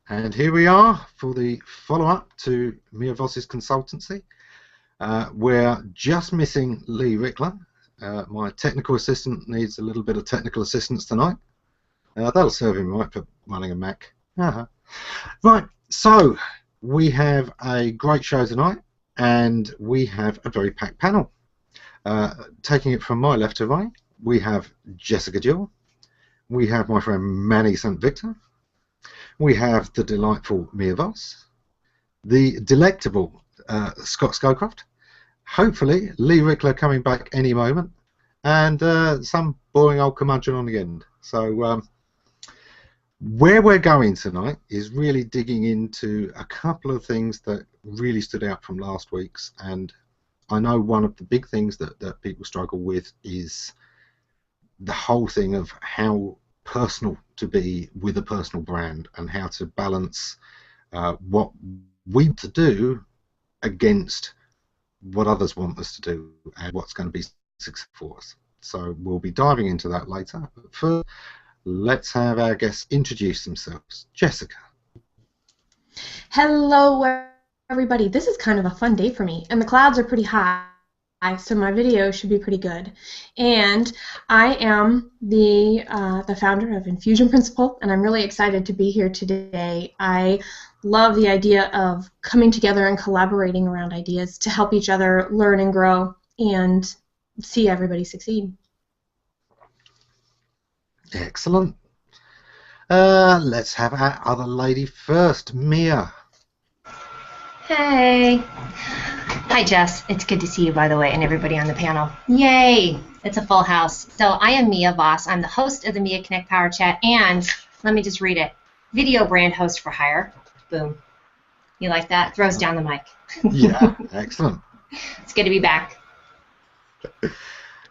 And here we are for the follow-up to Mia Voss's consultancy. We're just missing Lee Rickler. My technical assistant needs a little bit of technical assistance tonight. That'll serve him right for running a Mac. Right, so we have a great show tonight, and we have a very packed panel. Taking it from my left to right, we have Jessica Gill. We have my friend Manny St. Victor. We have the delightful Mia Voss, the delectable Scott Scowcroft, hopefully Lee Rickler coming back any moment, and some boring old curmudgeon on the end. So where we're going tonight is really digging into a couple of things that really stood out from last week's, and I know one of the big things that people struggle with is the whole thing of how personal to be with a personal brand and how to balance what we want to do against what others want us to do and what's going to be successful for us. So we'll be diving into that later. But first, let's have our guests introduce themselves. Jessica. Hello, everybody. This is kind of a fun day for me, and the clouds are pretty high, so my video should be pretty good. And I am the founder of Infusion Principle, and I'm really excited to be here today. I love the idea of coming together and collaborating around ideas to help each other learn and grow and see everybody succeed. Excellent. Let's have our other lady first, Mia. Hey. Hi, Jess. It's good to see you, by the way, and everybody on the panel. Yay! It's a full house. So I am Mia Voss. I'm the host of the Mia Connect Power Chat, and let me just read it. Video brand host for hire. Boom. You like that? Throws down the mic. Yeah, excellent. It's good to be back.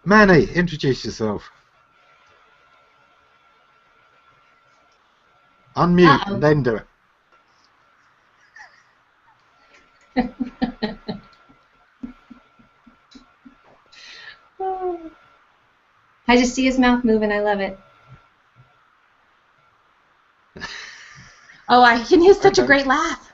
Manny, introduce yourself. Unmute and then do it. I just see his mouth moving. I love it. Oh, he has such a great laugh.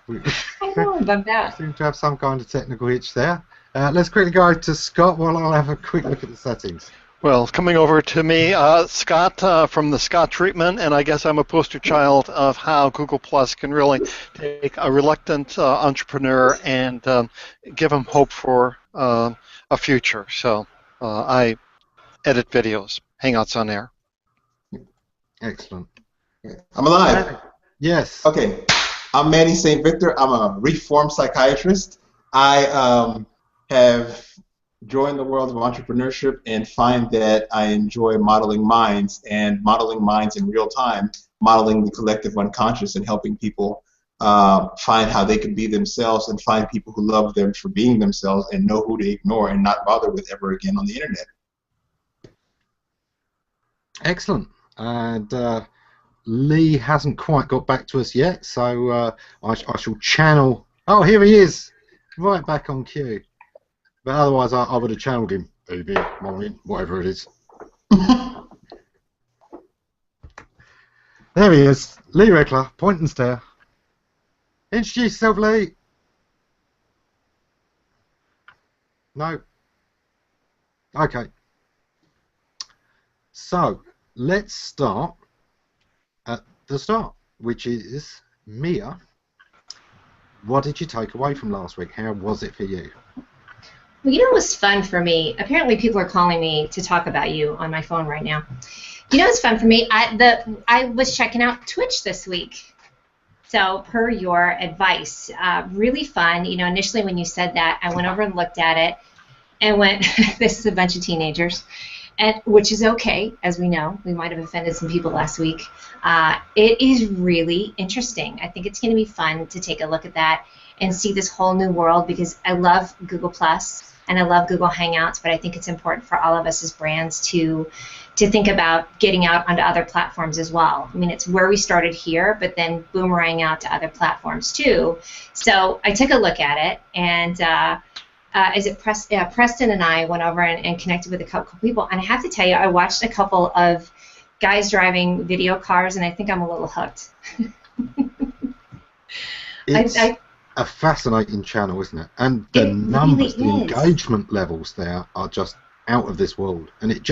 I know, I'm bummed out. Seem to have some kind of technical hitch there. Let's quickly go to Scott while I'll have a quick look at the settings. Well, coming over to me, Scott from the Scott Treatment, and I guess I'm a poster child of how Google Plus can really take a reluctant entrepreneur and give him hope for a future. So I edit videos, Hangouts on Air. Excellent. I'm alive. Yes. Okay. I'm Manny St. Victor. I'm a reformed psychiatrist. I have joined the world of entrepreneurship and find that I enjoy modeling minds and modeling minds in real time, modeling the collective unconscious and helping people find how they can be themselves and find people who love them for being themselves and know who to ignore and not bother with ever again on the internet. Excellent. And Lee hasn't quite got back to us yet, so I shall channel. Oh, here he is, right back on cue. But otherwise, I would have channeled him. Evening, morning, whatever it is. There he is, Lee Rickler, point and stare. Introduce yourself, Lee. No. Okay. So let's start at the start, which is Mia. What did you take away from last week? How was it for you? Well, you know what was fun for me? Apparently people are calling me to talk about you on my phone right now. You know what's fun for me? I was checking out Twitch this week. So per your advice, really fun. You know, initially when you said that, I went over and looked at it and went, this is a bunch of teenagers, and which is okay, as we know. We might have offended some people last week. It is really interesting. I think it's going to be fun to take a look at that and see this whole new world, because I love Google Plus and I love Google Hangouts, but I think it's important for all of us as brands to think about getting out onto other platforms as well. I mean, it's where we started here, but then boomerang out to other platforms too. So I took a look at it, and Preston and I went over and connected with a couple people, and I have to tell you, I watched a couple of guys driving video cars, and I think I'm a little hooked. It's a fascinating channel, isn't it? And the numbers, the engagement levels there are just out of this world. And it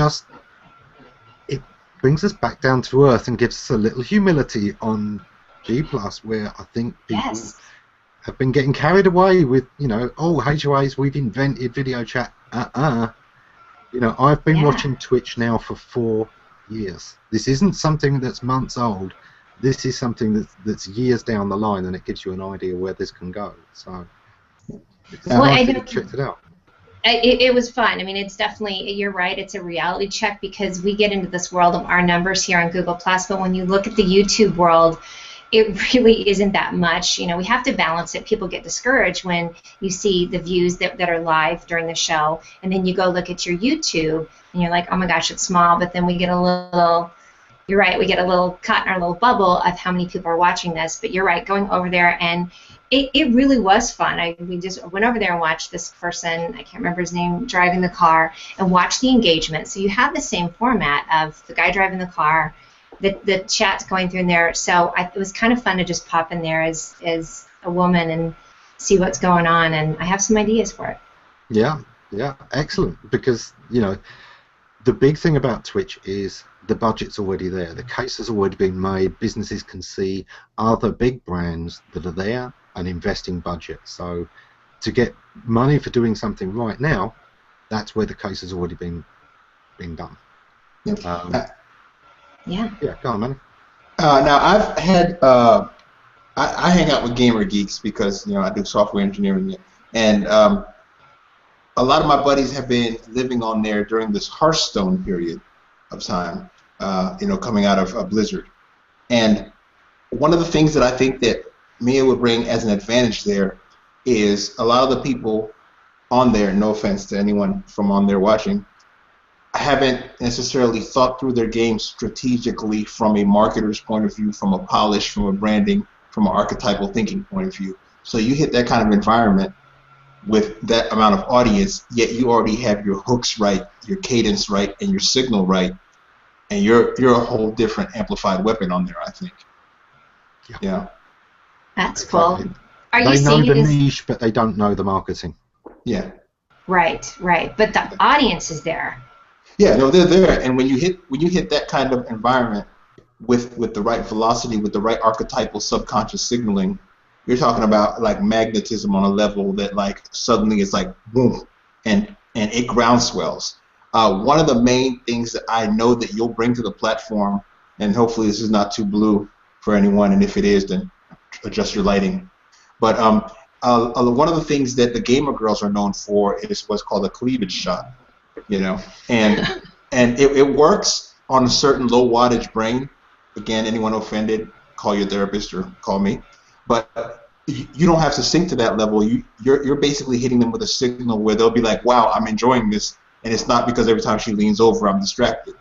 brings us back down to earth and gives us a little humility on G+, where I think people have been getting carried away with, HOAs, we've invented video chat. I've been watching Twitch now for 4 years. This isn't something that's months old. This is something that's years down the line, and it gives you an idea where this can go. So, I checked it out. It was fun. I mean, it's definitely, you're right, it's a reality check because we get into this world of our numbers here on Google+, but when you look at the YouTube world, it really isn't that much. We have to balance it. People get discouraged when you see the views that are live during the show, and then you go look at your YouTube, and you're like, oh my gosh, it's small, but then we get a little, you're right, we get a little caught in our little bubble of how many people are watching this, but you're right, going over there, and it really was fun. We just went over there and watched this person, I can't remember his name, driving the car, and watched the engagement. So you have the same format of the guy driving the car, the chat's going through in there. So it was kind of fun to just pop in there as a woman and see what's going on, and I have some ideas for it. Yeah, excellent. Because, the big thing about Twitch is the budget's already there. The case has already been made. Businesses can see other big brands that are there and investing budget. So to get money for doing something right now, that's where the case has already been done. Yeah, go on, man. Now I've had I hang out with gamer geeks because I do software engineering, and a lot of my buddies have been living on there during this Hearthstone period of time, coming out of Blizzard. And one of the things that I think that Mia would bring as an advantage there is a lot of the people on there, no offense to anyone from on there watching, haven't necessarily thought through their game strategically from a marketer's point of view, from a polish, from a branding, from an archetypal thinking point of view. So you hit that kind of environment with that amount of audience, yet you already have your hooks right, your cadence right, and your signal right, and you're a whole different amplified weapon on there, I think. Yeah. That's cool. They know the niche, but they don't know the marketing. Yeah. Right. But the audience is there. Yeah, no, they're there, and when you hit that kind of environment with the right velocity, with the right archetypal subconscious signaling, you're talking about like magnetism on a level that like suddenly is like boom, and it groundswells. One of the main things that I know that you'll bring to the platform, and hopefully this is not too blue for anyone, and if it is, then adjust your lighting. But one of the things that the gamer girls are known for is what's called a cleavage shot, and it works on a certain low wattage brain. Again, anyone offended, call your therapist or call me. But you don't have to sink to that level. You're basically hitting them with a signal where they'll be like, "Wow, I'm enjoying this," and it's not because every time she leans over, I'm distracted.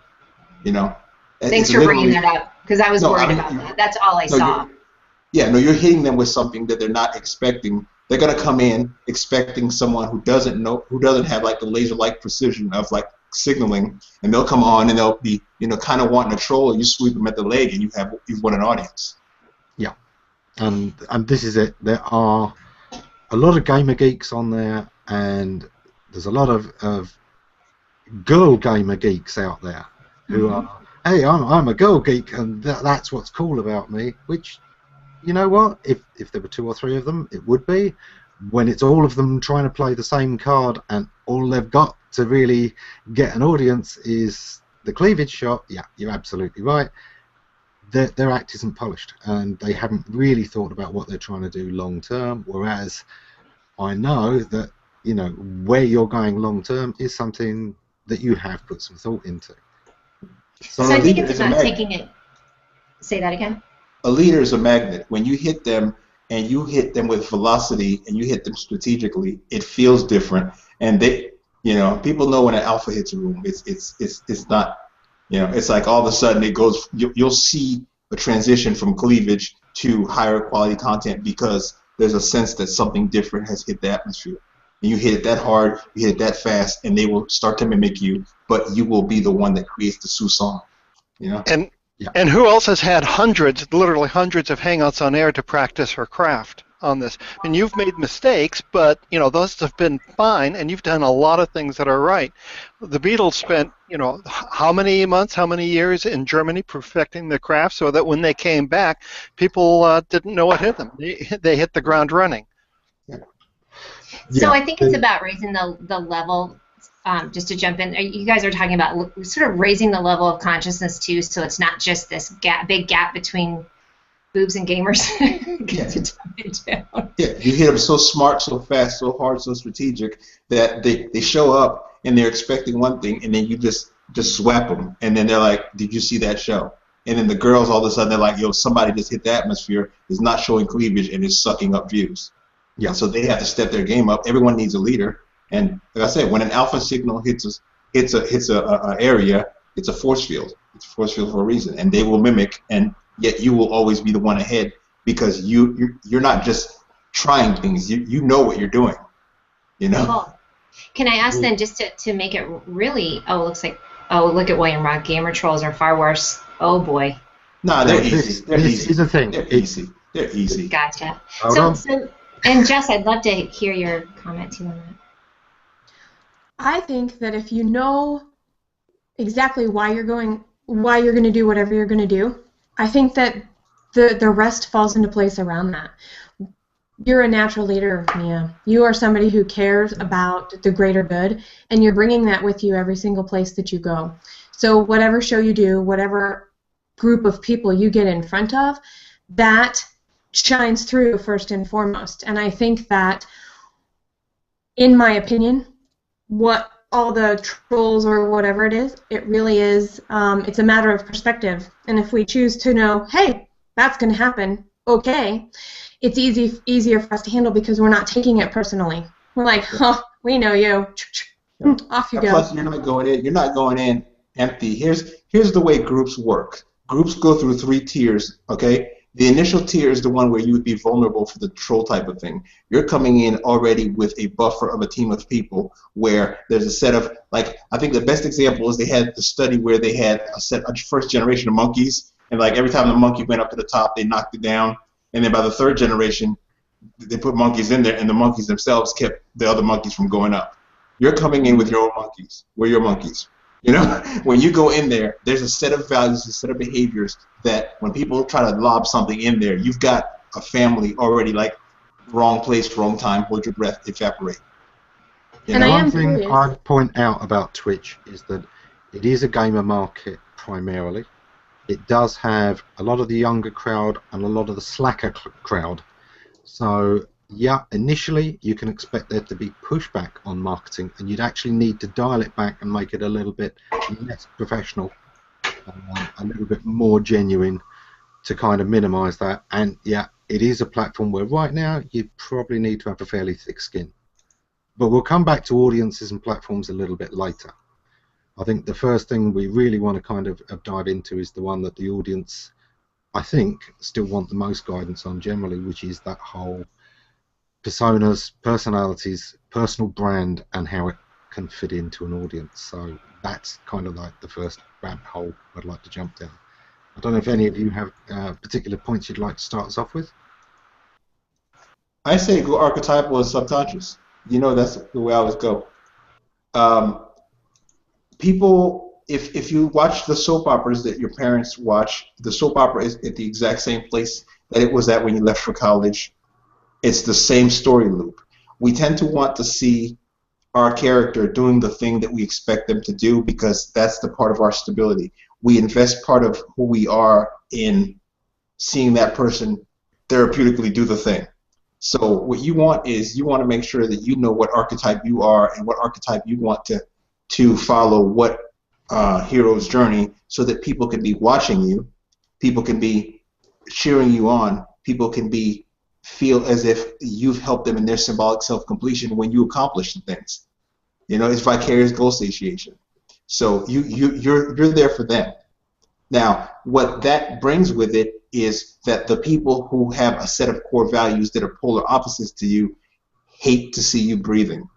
Thanks for bringing that up because I was worried about that. That's all I saw. You're hitting them with something that they're not expecting. They're gonna come in expecting someone who doesn't have like the laser-like precision of like signaling, and they'll come on and they'll be kind of wanting to troll, and you sweep them at the leg, and you've won an audience. Yeah, and this is it. There are a lot of gamer geeks on there, and there's a lot of girl gamer geeks out there who are, hey, I'm a girl geek, and that's what's cool about me. Which, you know what? If there were 2 or 3 of them, it would be. When it's all of them trying to play the same card, and all they've got to really get an audience is the cleavage shot, yeah, you're absolutely right. Their act isn't polished, and they haven't really thought about what they're trying to do long term. Whereas I know that where you're going long term is something that you have put some thought into. So I think it's not taking it. Say that again. A leader is a magnet. When you hit them, and you hit them with velocity, and you hit them strategically, it feels different. And people know when an alpha hits a room, it's not, it's like all of a sudden it goes. You'll see a transition from cleavage to higher quality content because there's a sense that something different has hit the atmosphere. And you hit it that hard, you hit it that fast, and they will start to mimic you, but you will be the one that creates the sous-song. And who else has had literally hundreds of Hangouts on air to practice her craft? on this. And you've made mistakes, but those have been fine, and you've done a lot of things that are right. The Beatles spent how many months, how many years in Germany perfecting the craft, so that when they came back, people didn't know what hit them. They hit the ground running. So I think it's about raising the level. Just to jump in, you guys are talking about sort of raising the level of consciousness too, so it's not just this big gap between boobs and gamers. Yeah, you hit them so smart, so fast, so hard, so strategic that they show up and they're expecting one thing, and then you just swap them, and then they're like, "Did you see that show?" And then the girls all of a sudden they're like, "Yo, somebody just hit the atmosphere, is not showing cleavage, and is sucking up views." Yeah, and so they have to step their game up. Everyone needs a leader. And like I said, when an alpha signal hits a area, it's a force field. It's a force field for a reason, and they will mimic. And yet you will always be the one ahead because you're not just trying things. You know what you're doing. Cool. Can I ask then, just to make it really? Look at William Rock. Gamer trolls are far worse. Oh boy. No, they're easy. They're easy. Here's the thing. They're easy. They're easy. Gotcha. So, and Jess, I'd love to hear your comment too on that. I think that if you know exactly why you're going to do whatever you're going to do, I think that the rest falls into place around that. You're a natural leader, Mia. You are somebody who cares about the greater good, and you're bringing that with you every single place that you go. So whatever show you do, whatever group of people you get in front of, that shines through first and foremost. And I think that, in my opinion, what all the trolls or whatever it is, it really is, it's a matter of perspective. And if we choose to know, hey, that's going to happen, okay, it's easier for us to handle because we're not taking it personally. We're like, we know you. Off you go. Plus, you're not going in empty. Here's the way groups work. Groups go through 3 tiers, okay? The initial tier is the one where you would be vulnerable for the troll type of thing. You're coming in already with a buffer of a team of people where there's a set of, like, I think the best example is they had the study where they had a first generation of monkeys, and like every time the monkey went up to the top, they knocked it down. And then by the 3rd generation, they put monkeys in there, and the monkeys themselves kept the other monkeys from going up. You're coming in with your own monkeys. We're your monkeys. When you go in there, there's a set of values, a set of behaviors that when people try to lob something in there, you've got a family already like wrong place, wrong time, hold your breath, evaporate. One thing I'd point out about Twitch is that it is a gamer market primarily. It does have a lot of the younger crowd and a lot of the slacker crowd. So yeah, initially you can expect there to be pushback on marketing, and you'd actually need to dial it back and make it a little bit less professional, a little bit more genuine to kind of minimize that. And yeah, it is a platform where right now you probably need to have a fairly thick skin. But we'll come back to audiences and platforms a little bit later. I think the first thing we really want to kind of dive into is the one that the audience, I think, still want the most guidance on generally, which is that whole personas, personalities, personal brand, and how it can fit into an audience. So that's kind of like the first rabbit hole I'd like to jump down. I don't know if any of you have particular points you'd like to start us off with. I say go archetypal and subconscious. That's the way I always go. People, if you watch the soap operas that your parents watch, the soap opera is at the exact same place that it was at when you left for college. It's the same story loop. We tend to want to see our character doing the thing that we expect them to do because that's the part of our stability. We invest part of who we are in seeing that person therapeutically do the thing. So what you want is you want to make sure that you know what archetype you are and what archetype you want to follow what hero's journey, so that people can be watching you, people can be cheering you on, people can feel as if you've helped them in their symbolic self-completion when you accomplish the things. It's vicarious goal satiation. So you're there for them. Now, what that brings with it is that the people who have a set of core values that are polar opposites to you hate to see you breathing.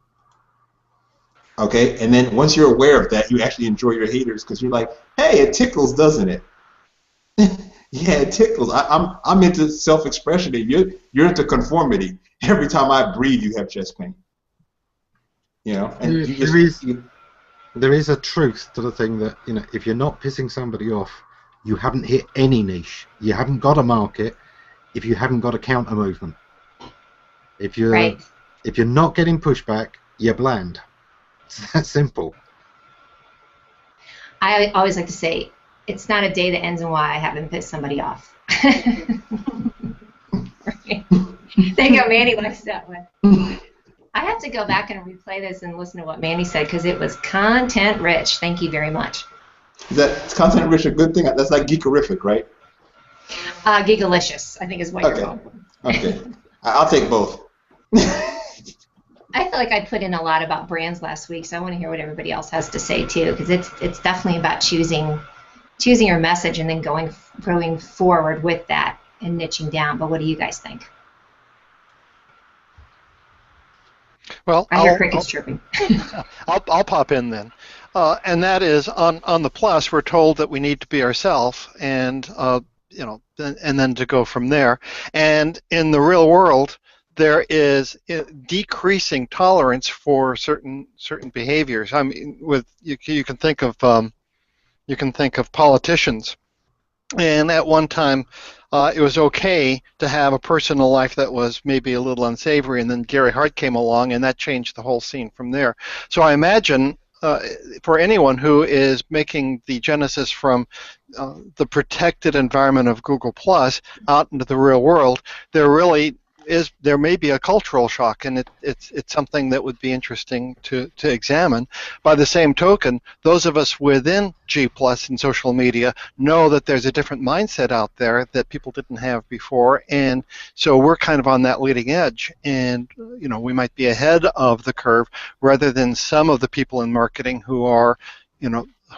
Okay? And then once you're aware of that, you actually enjoy your haters because you're like, hey, it tickles, doesn't it? Yeah, it tickles. I'm into self-expression, and you're into conformity. Every time I breathe, you have chest pain. You know, and There, you there just is there is a truth to the thing that, if you're not pissing somebody off, you haven't hit any niche. You haven't got a market if you haven't got a counter movement. If you're Right. if you're not getting pushback, you're bland. It's that simple. I always like to say, it's not a day that ends in Y I haven't pissed somebody off. Right. There you go, Manny likes that one. I have to go back and replay this and listen to what Manny said because it was content rich. Thank you very much. is that content rich a good thing? That's like geekerific, right? Gigalicious, I think is what Okay. you're going for. Okay, I'll take both. I feel like I put in a lot about brands last week, so I want to hear what everybody else has to say too, because it's definitely about choosing your message and then going forward with that and niching down. But what do you guys think? Well, I hear crickets chirping. I'll pop in then, and that is on the plus. We're told that we need to be ourselves, and and then to go from there. And in the real world, there is decreasing tolerance for certain behaviors. I mean, you can think of politicians, and at one time, it was okay to have a personal life that was maybe a little unsavory, and then Gary Hart came along, and that changed the whole scene from there. So I imagine for anyone who is making the genesis from the protected environment of Google Plus out into the real world, there may be a cultural shock, and it's something that would be interesting to examine. By the same token, those of us within G Plus and social media know that there's a different mindset out there that people didn't have before, and so we're kind of on that leading edge, and we might be ahead of the curve rather than some of the people in marketing who are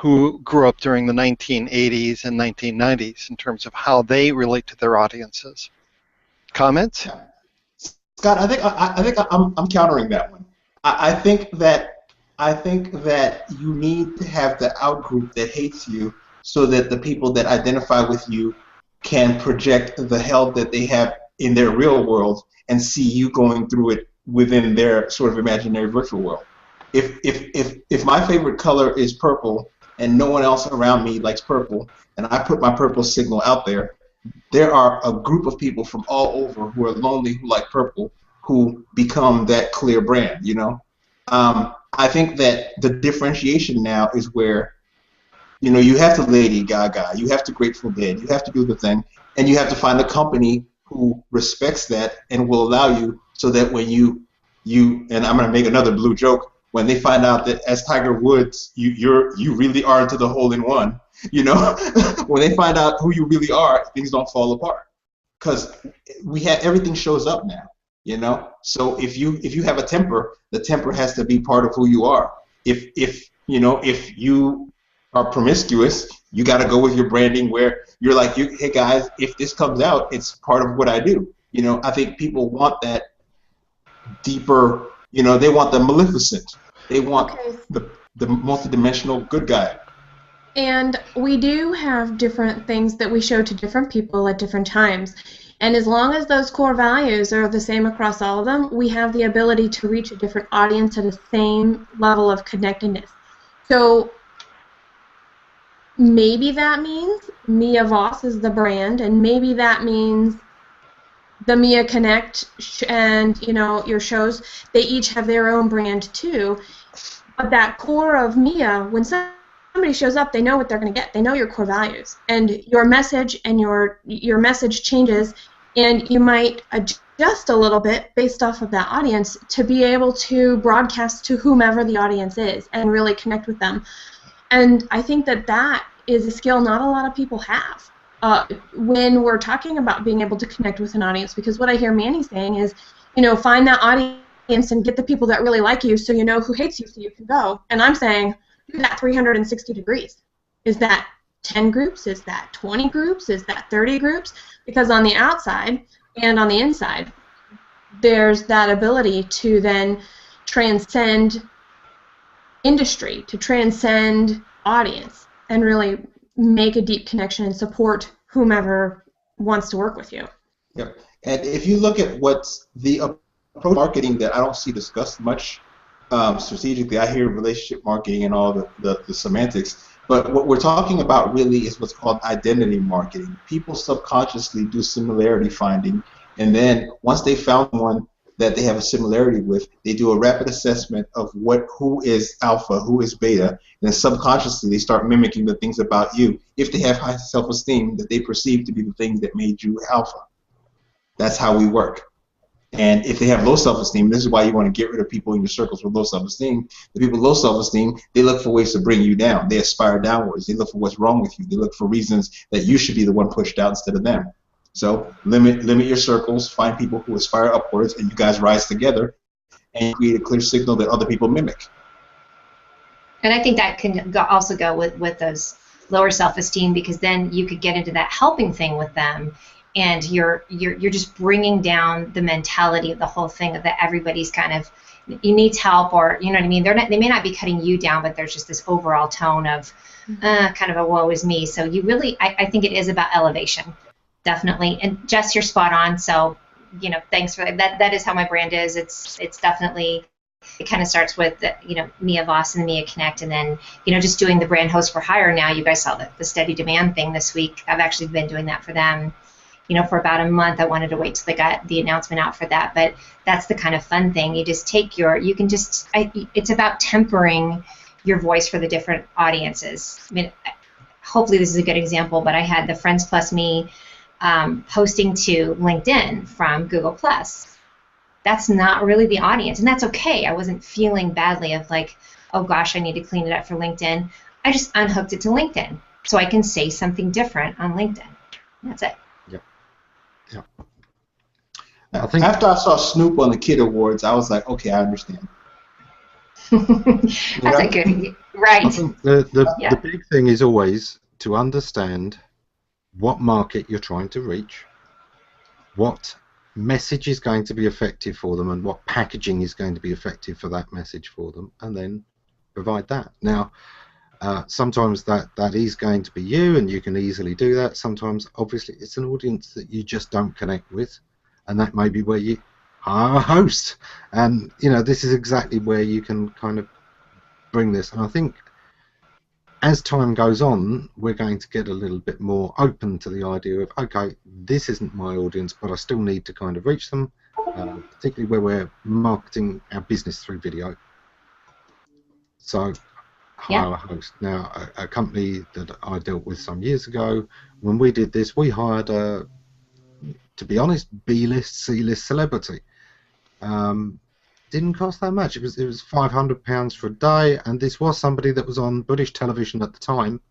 who grew up during the 1980s and 1990s in terms of how they relate to their audiences. Comments? Scott, I think I'm countering that one. I think that you need to have the outgroup that hates you, so that the people that identify with you can project the hell that they have in their real world and see you going through it within their sort of imaginary virtual world. If my favorite color is purple and no one else around me likes purple, and I put my purple signal out there, there are a group of people from all over who are lonely, who like purple, who become that clear brand, I think that the differentiation now is where, you have to Lady Gaga, you have to Grateful Dead, you have to do the thing, and you have to find a company who respects that and will allow you, so that when you and I'm going to make another blue joke, when they find out that as Tiger Woods, you really are into the hole-in-one, when they find out who you really are, things don't fall apart, because everything shows up now, so if you have a temper, the temper has to be part of who you are. If you are promiscuous, you got to go with your branding where you're like, hey guys, if this comes out, it's part of what I do. I think people want that deeper, they want the Maleficent, they want the multidimensional good guy. And we do have different things that we show to different people at different times. And as long as those core values are the same across all of them, we have the ability to reach a different audience at the same level of connectedness. So maybe that means Mia Voss is the brand, and maybe that means the Mia Connect and your shows, they each have their own brand too. But that core of Mia, when somebody shows up, they know what they're going to get. They know your core values, and your message message changes, and you might adjust a little bit based off of that audience to be able to broadcast to whomever the audience is and really connect with them. And I think that is a skill not a lot of people have when we're talking about being able to connect with an audience, because what I hear Manny saying is, find that audience and get the people that really like you, so you know who hates you so you can go. And I'm saying, do that 360 degrees. Is that 10 groups? Is that 20 groups? Is that 30 groups? Because on the outside and on the inside, there's that ability to then transcend industry, to transcend audience, and really make a deep connection and support whomever wants to work with you. Yep. And if you look at what's the approach marketing that I don't see discussed much strategically, I hear relationship marketing and all the semantics, but what we're talking about really is what's called identity marketing. People subconsciously do similarity finding, and then once they found one that they have a similarity with, they do a rapid assessment of who is alpha, who is beta, and then subconsciously they start mimicking the things about you if they have high self-esteem that they perceive to be the things that made you alpha. That's how we work. And if they have low self-esteem, this is why you want to get rid of people in your circles with low self-esteem. The people with low self-esteem, they look for ways to bring you down. They aspire downwards. They look for what's wrong with you. They look for reasons that you should be the one pushed out instead of them. So limit your circles, find people who aspire upwards, and you guys rise together and create a clear signal that other people mimic. And I think that can also go with those lower self-esteem, because then you could get into that helping thing with them, and you're just bringing down the mentality of the whole thing of that everybody's kind of, you need help, or you know what I mean. They may not be cutting you down, but there's just this overall tone of kind of a woe is me. So you really, I think it is about elevation. Definitely, and Jess, you're spot on. So, thanks for that. That is how my brand is. It's definitely, it kind of starts with Mia Voss and the Mia Connect, and then just doing the brand host for hire. Now you guys saw the steady demand thing this week. I've actually been doing that for them, for about a month. I wanted to wait till they got the announcement out for that, but that's the kind of fun thing. You just take it's about tempering your voice for the different audiences. I mean, hopefully this is a good example, but I had the Friends Plus Me posting to LinkedIn from Google+. That's not really the audience, and that's okay. I wasn't feeling badly of like, oh gosh, I need to clean it up for LinkedIn. I just unhooked it to LinkedIn so I can say something different on LinkedIn. That's it. Yeah. After I saw Snoop on the Kid Awards, I was like, okay, I understand. That's a good, right. I think the big thing is always to understand what market you're trying to reach, what message is going to be effective for them, and what packaging is going to be effective for that message for them, and then provide that. Now, sometimes that is going to be you, and you can easily do that. Sometimes, obviously, it's an audience that you just don't connect with, and that may be where you are a host. And, this is exactly where you can kind of bring this. And I think as time goes on, we're going to get a little bit more open to the idea of, okay, this isn't my audience, but I still need to kind of reach them, particularly where we're marketing our business through video. So hire a host. Now, a company that I dealt with some years ago, when we did this, we hired to be honest, B-list, C-list celebrity. Didn't cost that much. It was £500 for a day, and this was somebody that was on British television at the time,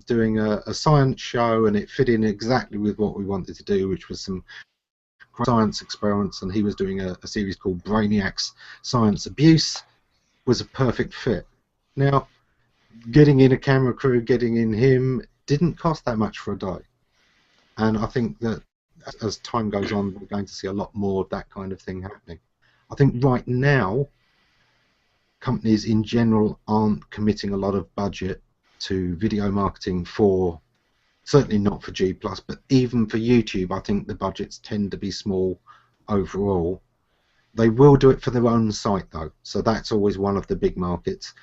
doing a science show, and it fit in exactly with what we wanted to do, which was some science experiments, and he was doing a series called Brainiac's Science Abuse. Was a perfect fit. Now, getting in a camera crew, getting in him, didn't cost that much for a day. And I think that as time goes on, we're going to see a lot more of that kind of thing happening. I think right now, companies in general aren't committing a lot of budget to video marketing for, certainly not for G+, but even for YouTube, I think the budgets tend to be small overall. They will do it for their own site though, so that's always one of the big markets.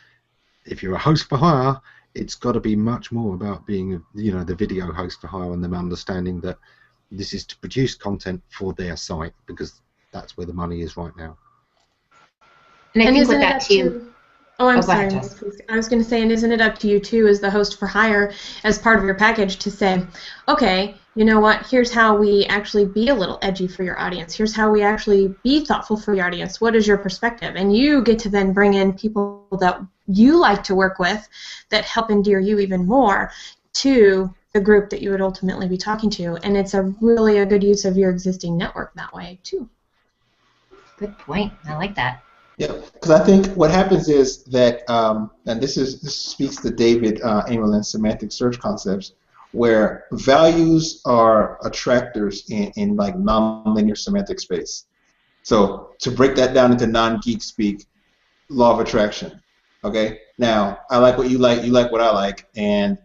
If you're a host for hire, it's got to be much more about being, the video host for hire, and them understanding that this is to produce content for their site, because that's where the money is right now. And I think isn't with that too. I'm sorry. I was going to say, and isn't it up to you too, as the host for hire, as part of your package, to say, okay, you know what? Here's how we actually be a little edgy for your audience. Here's how we actually be thoughtful for your audience. What is your perspective? And you get to then bring in people that you like to work with, that help endear you even more to the group that you would ultimately be talking to. And it's really a good use of your existing network that way too. Good point. I like that. Yeah, because I think what happens is that, and this speaks to David Amelin's semantic search concepts, where values are attractors in like nonlinear semantic space. So to break that down into non-geek speak, law of attraction. Okay. Now I like what you like what I like, and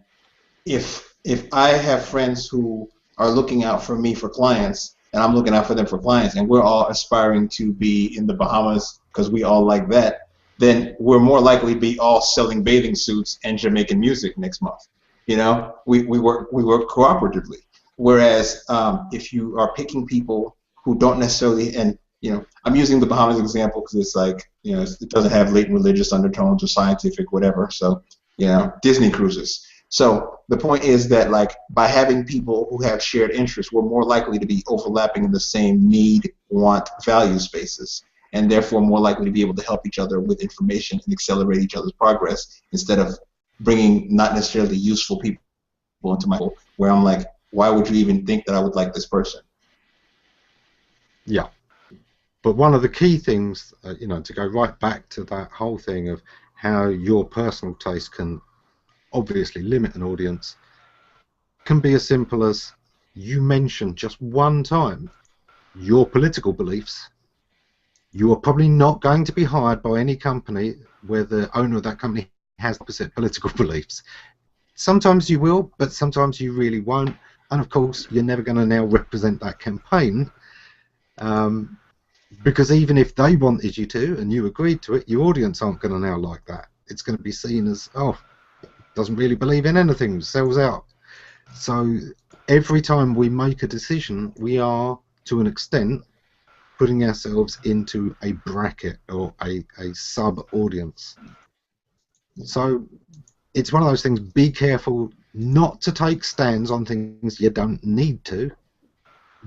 if if I have friends who are looking out for me for clients, and I'm looking out for them for clients, and we're all aspiring to be in the Bahamas because we all like that, then we're more likely to be all selling bathing suits and Jamaican music next month. You know, we work cooperatively. Whereas if you are picking people who don't necessarily, and you know, I'm using the Bahamas example because it's like, you know, it doesn't have latent religious undertones or scientific whatever. So, you know, Disney cruises. So the point is that, like, by having people who have shared interests, we're more likely to be overlapping in the same need, want, value spaces, and therefore more likely to be able to help each other with information and accelerate each other's progress instead of bringing not necessarily useful people into my life where I'm like, why would you even think that I would like this person? Yeah. But one of the key things, you know, to go right back to that whole thing of how your personal taste can obviously limit an audience, can be as simple as you mention just one time your political beliefs. You are probably not going to be hired by any company where the owner of that company has opposite political beliefs. Sometimes you will, but sometimes you really won't. And of course, you're never going to now represent that campaign. Because even if they wanted you to and you agreed to it, your audience aren't going to now like that. It's going to be seen as, oh, doesn't really believe in anything, sells out. So every time we make a decision, we are, to an extent, putting ourselves into a bracket or a sub-audience. So it's one of those things, be careful not to take stands on things you don't need to,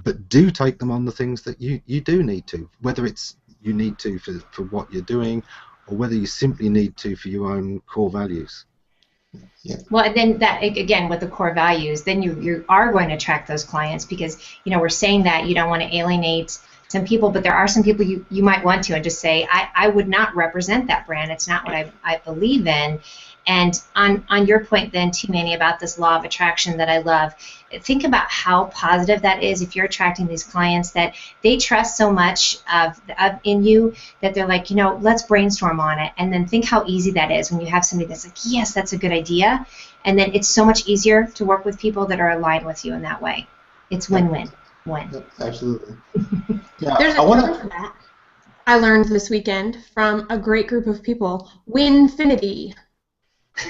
but do take them on the things that you do need to, whether it's you need to for what you're doing or whether you simply need to for your own core values. Yeah. Well, and then that, again, with the core values, then you are going to attract those clients because, you know, we're saying that you don't want to alienate some people, but there are some people you might want to and just say, I would not represent that brand. It's not what I believe in. And on your point then, too, Manny, about this law of attraction that I love, think about how positive that is if you're attracting these clients that they trust so much in you that they're like, you know, let's brainstorm on it. And then think how easy that is when you have somebody that's like, yes, that's a good idea. And then it's so much easier to work with people that are aligned with you in that way. It's win-win. Win. Yep, absolutely. Yeah, There's a term for that I learned this weekend from a great group of people, Winfinity.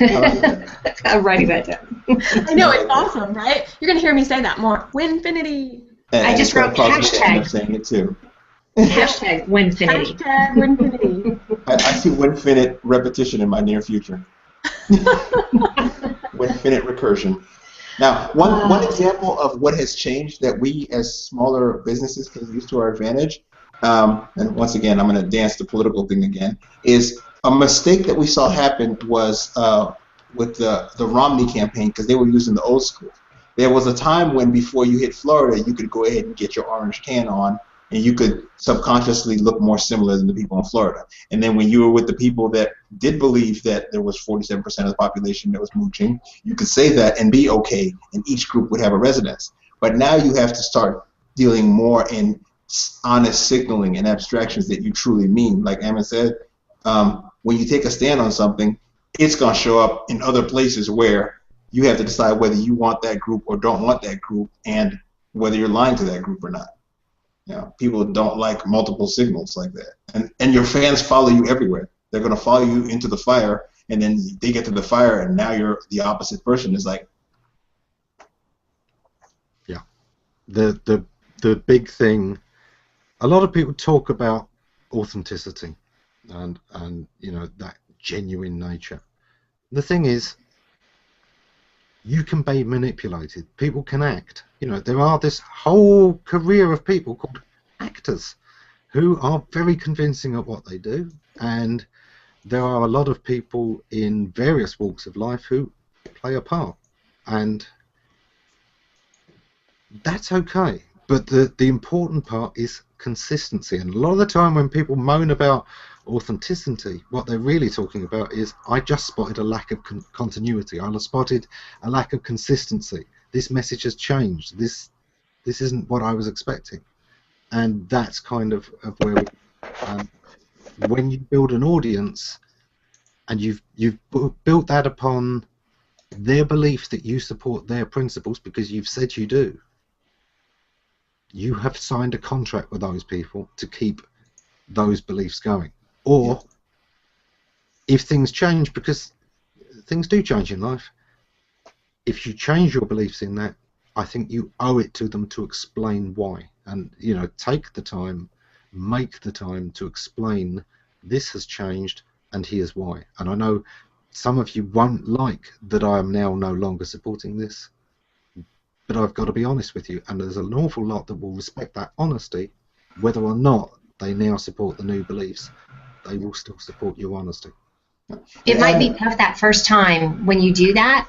I'm writing that down. I know, it's awesome, right? You're going to hear me say that more. Winfinity. And I just wrote hashtag. Saying it too. Hashtag Winfinity. Hashtag Winfinity. I see Winfinite repetition in my near future. Winfinite recursion. Now, one example of what has changed that we as smaller businesses can use to our advantage, and once again, I'm going to dance the political thing again, is a mistake that we saw happen was with the Romney campaign because they were using the old school. There was a time when before you hit Florida, you could go ahead and get your orange tan on, and you could subconsciously look more similar than the people in Florida. And then when you were with the people that did believe that there was 47% of the population that was mooching, you could say that and be okay, and each group would have a residence. But now you have to start dealing more in honest signaling and abstractions that you truly mean. Like Ammon said, when you take a stand on something, it's going to show up in other places where you have to decide whether you want that group or don't want that group and whether you're lying to that group or not. You know, people don't like multiple signals like that. And your fans follow you everywhere. They're going to follow you into the fire, and then they get to the fire, and now you're the opposite person. Is like, yeah, the big thing. A lot of people talk about authenticity and you know, that genuine nature. The thing is, you can be manipulated. People can act. You know, there are this whole career of people called actors who are very convincing at what they do, and there are a lot of people in various walks of life who play a part, and that's okay. But the important part is consistency, and a lot of the time when people moan about authenticity, what they're really talking about is, I just spotted a lack of continuity. I spotted a lack of consistency. This message has changed. This isn't what I was expecting. And that's kind of where we, when you build an audience and you've built that upon their belief that you support their principles because you've said you do. You have signed a contract with those people to keep those beliefs going. Or if things change, because things do change in life, if you change your beliefs in that, I think you owe it to them to explain why. And, you know, take the time, make the time to explain this has changed and here's why. And I know some of you won't like that I am now no longer supporting this, but I've got to be honest with you, and there's an awful lot that will respect that honesty, whether or not they now support the new beliefs. They will still support your honesty. It might be tough that first time when you do that.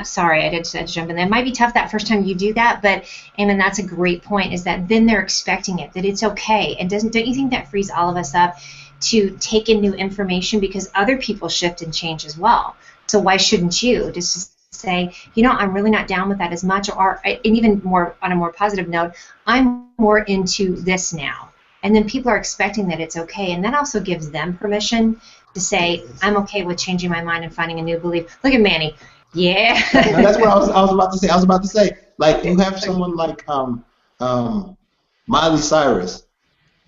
Sorry, I did jump in there. It might be tough that first time you do that, but Eamon, that's a great point, is that then they're expecting it, that it's okay. And don't you think that frees all of us up to take in new information, because other people shift and change as well? So why shouldn't you just say, you know, I'm really not down with that as much, or and even more on a more positive note, I'm more into this now. And then people are expecting that it's okay, and that also gives them permission to say, I'm okay with changing my mind and finding a new belief. Look at Manny. Yeah. That's what I was about to say. I was about to say, like, you have someone like Miley Cyrus.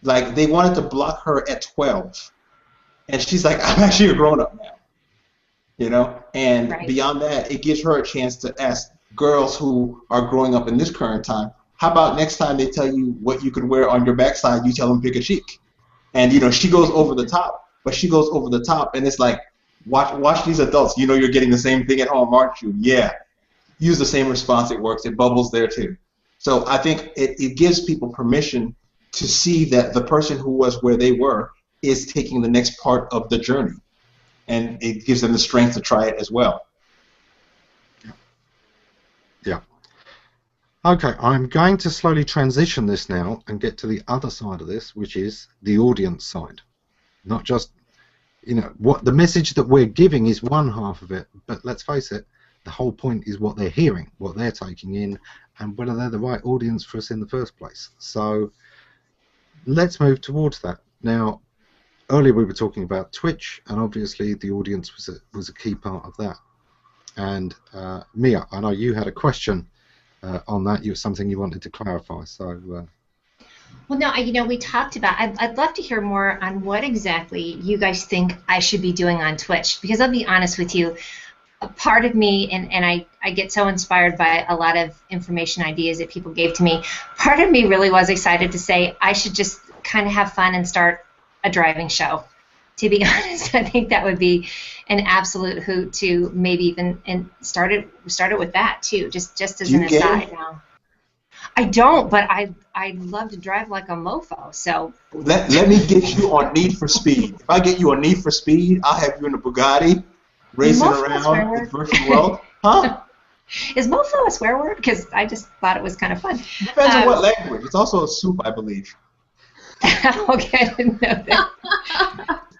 Like, they wanted to block her at 12, and she's like, I'm actually a grown-up now. You know? And right. Beyond that, it gives her a chance to ask girls who are growing up in this current time, how about next time they tell you what you could wear on your backside, you tell them pick a cheek. And, you know, she goes over the top, but she goes over the top, and it's like, watch these adults. You know you're getting the same thing at home, aren't you? Yeah. Use the same response. It works. It bubbles there, too. So I think it gives people permission to see that the person who was where they were is taking the next part of the journey. And it gives them the strength to try it as well. Yeah. Okay, I'm going to slowly transition this now and get to the other side of this, which is the audience side. Not just, you know, what the message that we're giving is one half of it, but let's face it, the whole point is what they're hearing, what they're taking in, and whether they're the right audience for us in the first place. So let's move towards that. Now, earlier we were talking about Twitch, and obviously the audience was a key part of that. And Mia, I know you had a question on that. You something you wanted to clarify. So. Well, no, you know, we talked about. I'd love to hear more on what exactly you guys think I should be doing on Twitch, because I'll be honest with you, a part of me, and I get so inspired by a lot of information ideas that people gave to me. Part of me really was excited to say I should just kind of have fun and start a driving show. To be honest, I think that would be an absolute hoot to maybe even and start it with that too, just as an aside now. I don't, but I love to drive like a mofo. So let me get you on Need for Speed. If I get you on Need for Speed, I'll have you in a Bugatti racing around the virtual world. Huh? Is mofo a swear word? Because I just thought it was kind of fun. Depends on what language. It's also a soup, I believe. Okay, I didn't know that.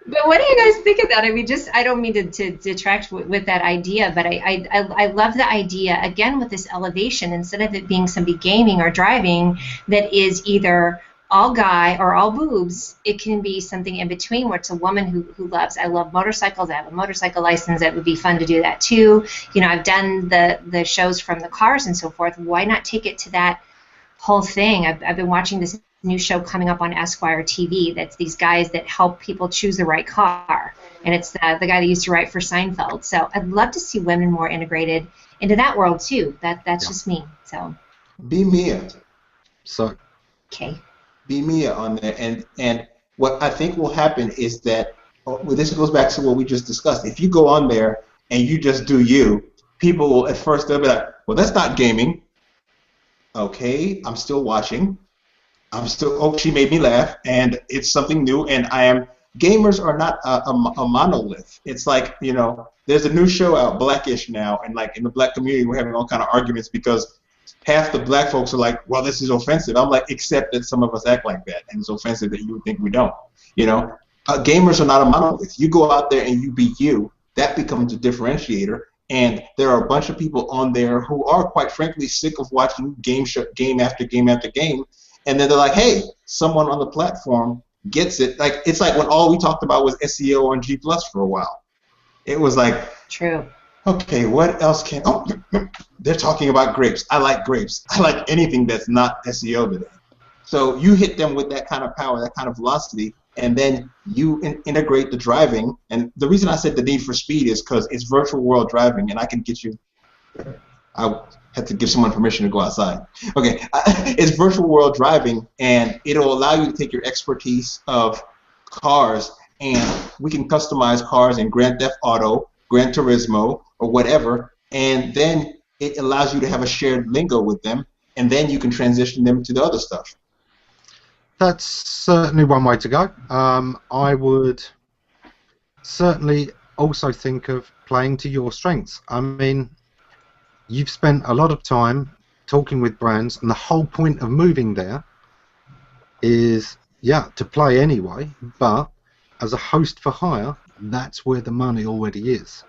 But what do you guys think of that? I mean, I don't mean to detract with that idea, but I love the idea, again, with this elevation, instead of it being somebody gaming or driving that is either all guy or all boobs, it can be something in between where it's a woman who loves, I love motorcycles, I have a motorcycle license, it would be fun to do that too. You know, I've done the shows from the cars and so forth. Why not take it to that whole thing? I've been watching this new show coming up on Esquire TV that's these guys that help people choose the right car, and it's the guy that used to write for Seinfeld. So I'd love to see women more integrated into that world too. That's just me. So be Mia. So okay, be Mia on there, and what I think will happen is that this goes back to what we just discussed. If you go on there and you just do you, people will at first they'll be like, well, that's not gaming. Okay, I'm still watching. Oh, she made me laugh, and it's something new, and gamers are not a monolith. It's like, you know, there's a new show out, Blackish, now, and like in the black community, we're having all kind of arguments because half the black folks are like, well, this is offensive. I'm like, except that some of us act like that, and it's offensive that you would think we don't. You know, gamers are not a monolith. You go out there and you be you, that becomes a differentiator. And there are a bunch of people on there who are, quite frankly, sick of watching game after game after game. And then they're like, hey, someone on the platform gets it. Like, it's like when all we talked about was SEO on G+ for a while. It was like, true. Okay, what else can? Oh, they're talking about grapes. I like grapes. I like anything that's not SEO today. So you hit them with that kind of power, that kind of velocity, and then you integrate the driving. And the reason I said the need for speed is because it's virtual world driving, and I can get you. I had to give someone permission to go outside. Okay, it's virtual world driving, and it'll allow you to take your expertise of cars, and we can customize cars in Grand Theft Auto, Gran Turismo, or whatever, and then it allows you to have a shared lingo with them, and then you can transition them to the other stuff. That's certainly one way to go. I would certainly also think of playing to your strengths. I mean, you've spent a lot of time talking with brands, and the whole point of moving there is, yeah, to play anyway, but as a host for hire, that's where the money already is.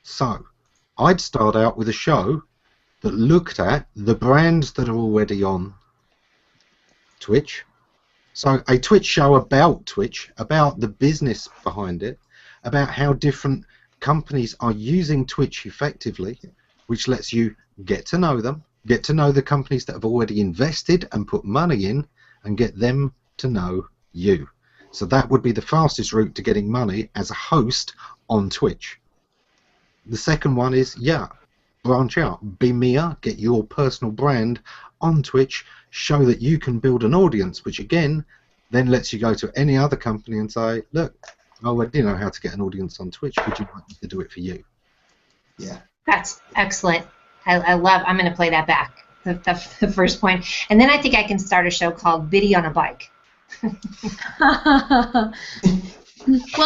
So I'd start out with a show that looked at the brands that are already on Twitch. So a Twitch show about Twitch, about the business behind it, about how different companies are using Twitch effectively, which lets you get to know them, get to know the companies that have already invested and put money in, and get them to know you. So that would be the fastest route to getting money as a host on Twitch. The second one is, yeah, branch out. Be Mia, get your personal brand on Twitch, show that you can build an audience, which again then lets you go to any other company and say, look, I already know how to get an audience on Twitch. Would you like me to do it for you? Yeah. That's excellent. I love. I'm going to play that back. The first point, and then I think I can start a show called Biddy on a Bike. Well,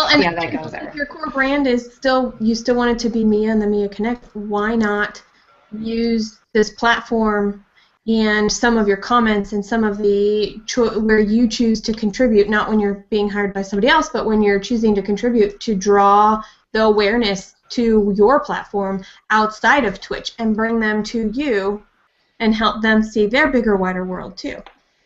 and yeah, that goes there. If your core brand is still, you still want it to be Mia and the Mia Connect, why not use this platform and some of your comments and some of the where you choose to contribute, not when you're being hired by somebody else, but when you're choosing to contribute, to draw the awareness to your platform outside of Twitch and bring them to you and help them see their bigger, wider world too.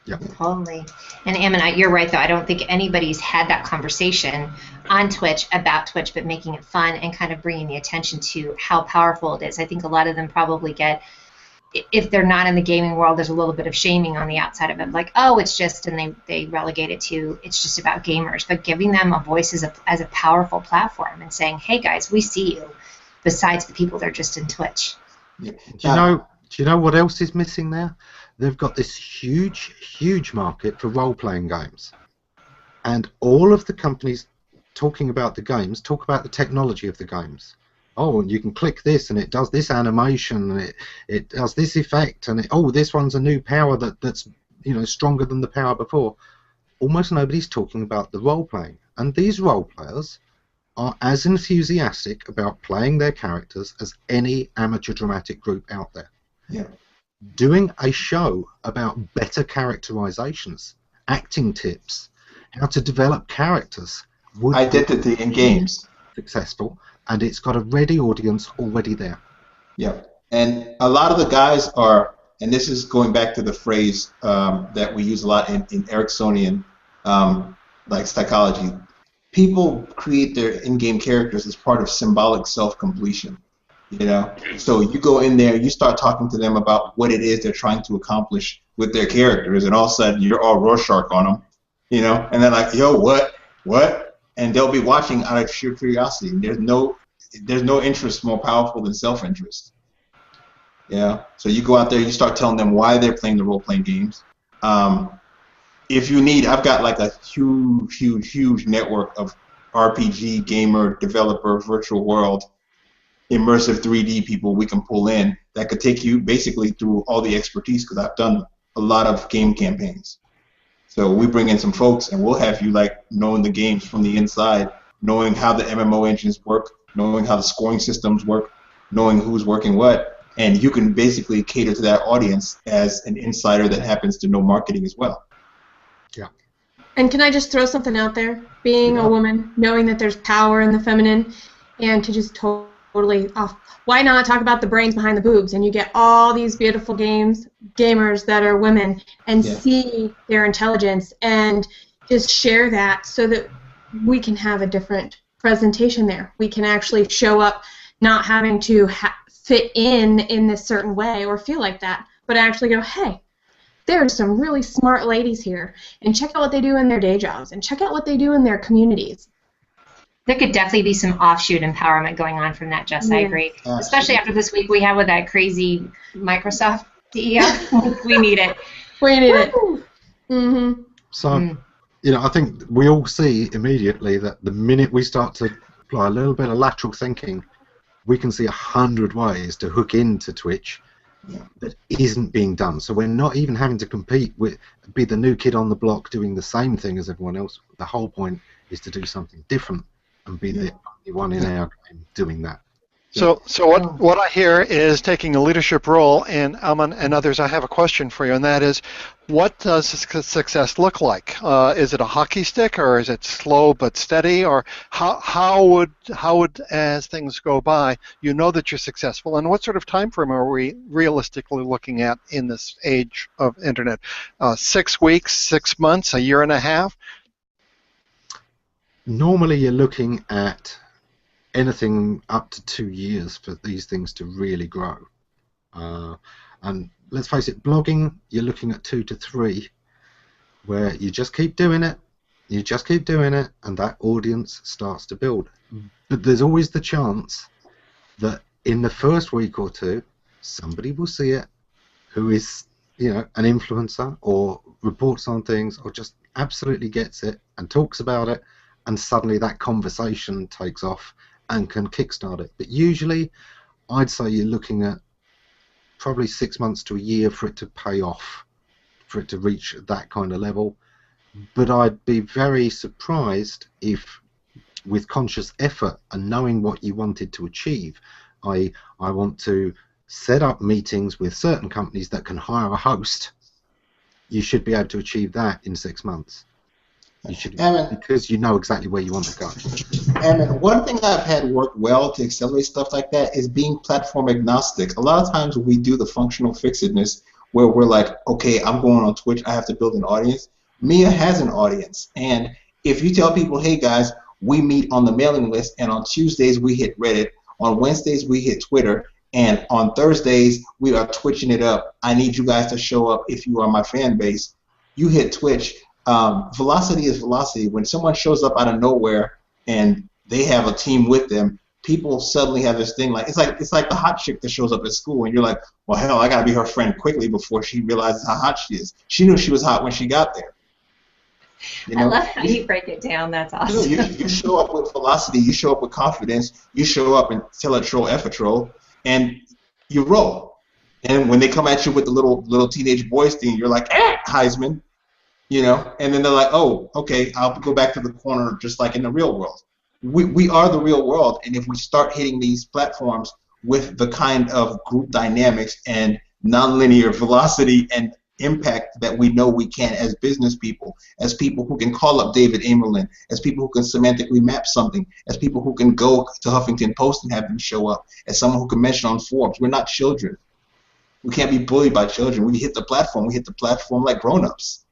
Yep. Totally. And Ammonize, you're right, though. I don't think anybody's had that conversation on Twitch about Twitch, but making it fun and kind of bringing the attention to how powerful it is. I think a lot of them probably get, if they're not in the gaming world, there's a little bit of shaming on the outside of it, like, oh, it's just, and they relegate it to, it's just about gamers. But giving them a voice as a powerful platform and saying, hey, guys, we see you, besides the people that are just in Twitch. Yeah. Do you know what else is missing there? They've got this huge, huge market for role-playing games. And all of the companies talking about the games talk about the technology of the games. Oh, and you can click this and it does this animation and it does this effect and oh, this one's a new power that's stronger than the power before. Almost nobody's talking about the role-playing. And these role-players are as enthusiastic about playing their characters as any amateur dramatic group out there. Yeah. Doing a show about better characterizations, acting tips, how to develop characters would identity in games be successful, and it's got a ready audience already there. Yeah, and a lot of the guys are, and this is going back to the phrase that we use a lot in Ericksonian like psychology. People create their in-game characters as part of symbolic self-completion. So you go in there, you start talking to them about what it is they're trying to accomplish with their characters, and all of a sudden you're all Rorschach on them, and they're like, yo, what? And they'll be watching out of sheer curiosity. There's no interest more powerful than self-interest. Yeah. So you go out there, you start telling them why they're playing the role-playing games. If you need, I've got like a huge network of RPG, gamer, developer, virtual world, immersive 3D people we can pull in that could take you basically through all the expertise, because I've done a lot of game campaigns. So we bring in some folks and we'll have you like knowing the games from the inside, knowing how the MMO engines work, knowing how the scoring systems work, knowing who's working what, and you can basically cater to that audience as an insider that happens to know marketing as well. Yeah. And can I just throw something out there? Being a woman, knowing that there's power in the feminine, and to just totally off. Why not talk about the brains behind the boobs? And you get all these beautiful gamers that are women, and see their intelligence, and just share that so that we can have a different presentation there. We can actually show up not having to fit in this certain way or feel like that, but actually go, hey, there's some really smart ladies here, and check out what they do in their day jobs, and check out what they do in their communities. There could definitely be some offshoot empowerment going on from that, Jess. I agree. Absolutely. Especially after this week we had with that crazy Microsoft CEO. We need it. We need it. Mm-hmm. So, I think we all see immediately that the minute we start to apply a little bit of lateral thinking, we can see 100 ways to hook into Twitch that isn't being done. So we're not even having to compete be the new kid on the block doing the same thing as everyone else. The whole point is to do something different and be the only one in our game doing that. So what I hear is taking a leadership role, and Ammon and others, I have a question for you, and that is, what does success look like? Is it a hockey stick, or is it slow but steady, or how would as things go by, you know that you're successful, and what sort of time frame are we realistically looking at in this age of internet? 6 weeks, 6 months, a year and a half? Normally you're looking at anything up to 2 years for these things to really grow. And let's face it, blogging, you're looking at 2 to 3, where you just keep doing it, and that audience starts to build. But there's always the chance that in the first week or two, somebody will see it who is, an influencer or reports on things or just absolutely gets it and talks about it, and suddenly that conversation takes off and can kickstart it. But usually, I'd say you're looking at probably 6 months to a year for it to pay off, for it to reach that kind of level. But I'd be very surprised if, with conscious effort and knowing what you wanted to achieve, I want to set up meetings with certain companies that can hire a host, you should be able to achieve that in 6 months. You should, because you know exactly where you want to go. And one thing I've had work well to accelerate stuff like that is being platform agnostic. A lot of times we do the functional fixedness where we're like, okay, I'm going on Twitch, I have to build an audience. Mia has an audience. And if you tell people, hey guys, we meet on the mailing list, and on Tuesdays we hit Reddit, on Wednesdays we hit Twitter, and on Thursdays we are twitching it up. I need you guys to show up if you are my fan base. You hit Twitch. Velocity is velocity. When someone shows up out of nowhere and they have a team with them, people suddenly have this thing it's like the hot chick that shows up at school, and you're like, well, hell, I gotta be her friend quickly before she realizes how hot she is. She knew she was hot when she got there. I love how you break it down. That's awesome. You show up with velocity. You show up with confidence. You show up and tell a troll, F a troll, and you roll. And when they come at you with the little teenage boys thing, you're like, Heisman. And then they're like, oh, okay, I'll go back to the corner just like in the real world. We are the real world, and if we start hitting these platforms with the kind of group dynamics and nonlinear velocity and impact that we know we can as business people, as people who can call up David Amerlin, as people who can semantically map something, as people who can go to Huffington Post and have them show up, as someone who can mention on Forbes. We're not children. We can't be bullied by children. We hit the platform like grown-ups.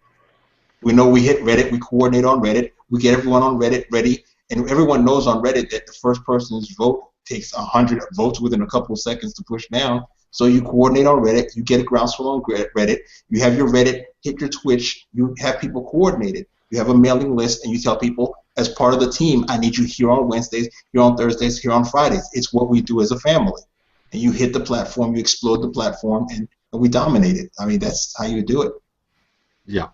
We know we hit Reddit, we coordinate on Reddit, we get everyone on Reddit ready, and everyone knows on Reddit that the first person's vote takes 100 votes within a couple of seconds to push down. So you coordinate on Reddit, you get a groundswell on Reddit, you have your Reddit, hit your Twitch, you have people coordinated. You have a mailing list, and you tell people, as part of the team, I need you here on Wednesdays, here on Thursdays, here on Fridays. It's what we do as a family. And you hit the platform, you explode the platform, and we dominate it. I mean, that's how you do it. Yeah.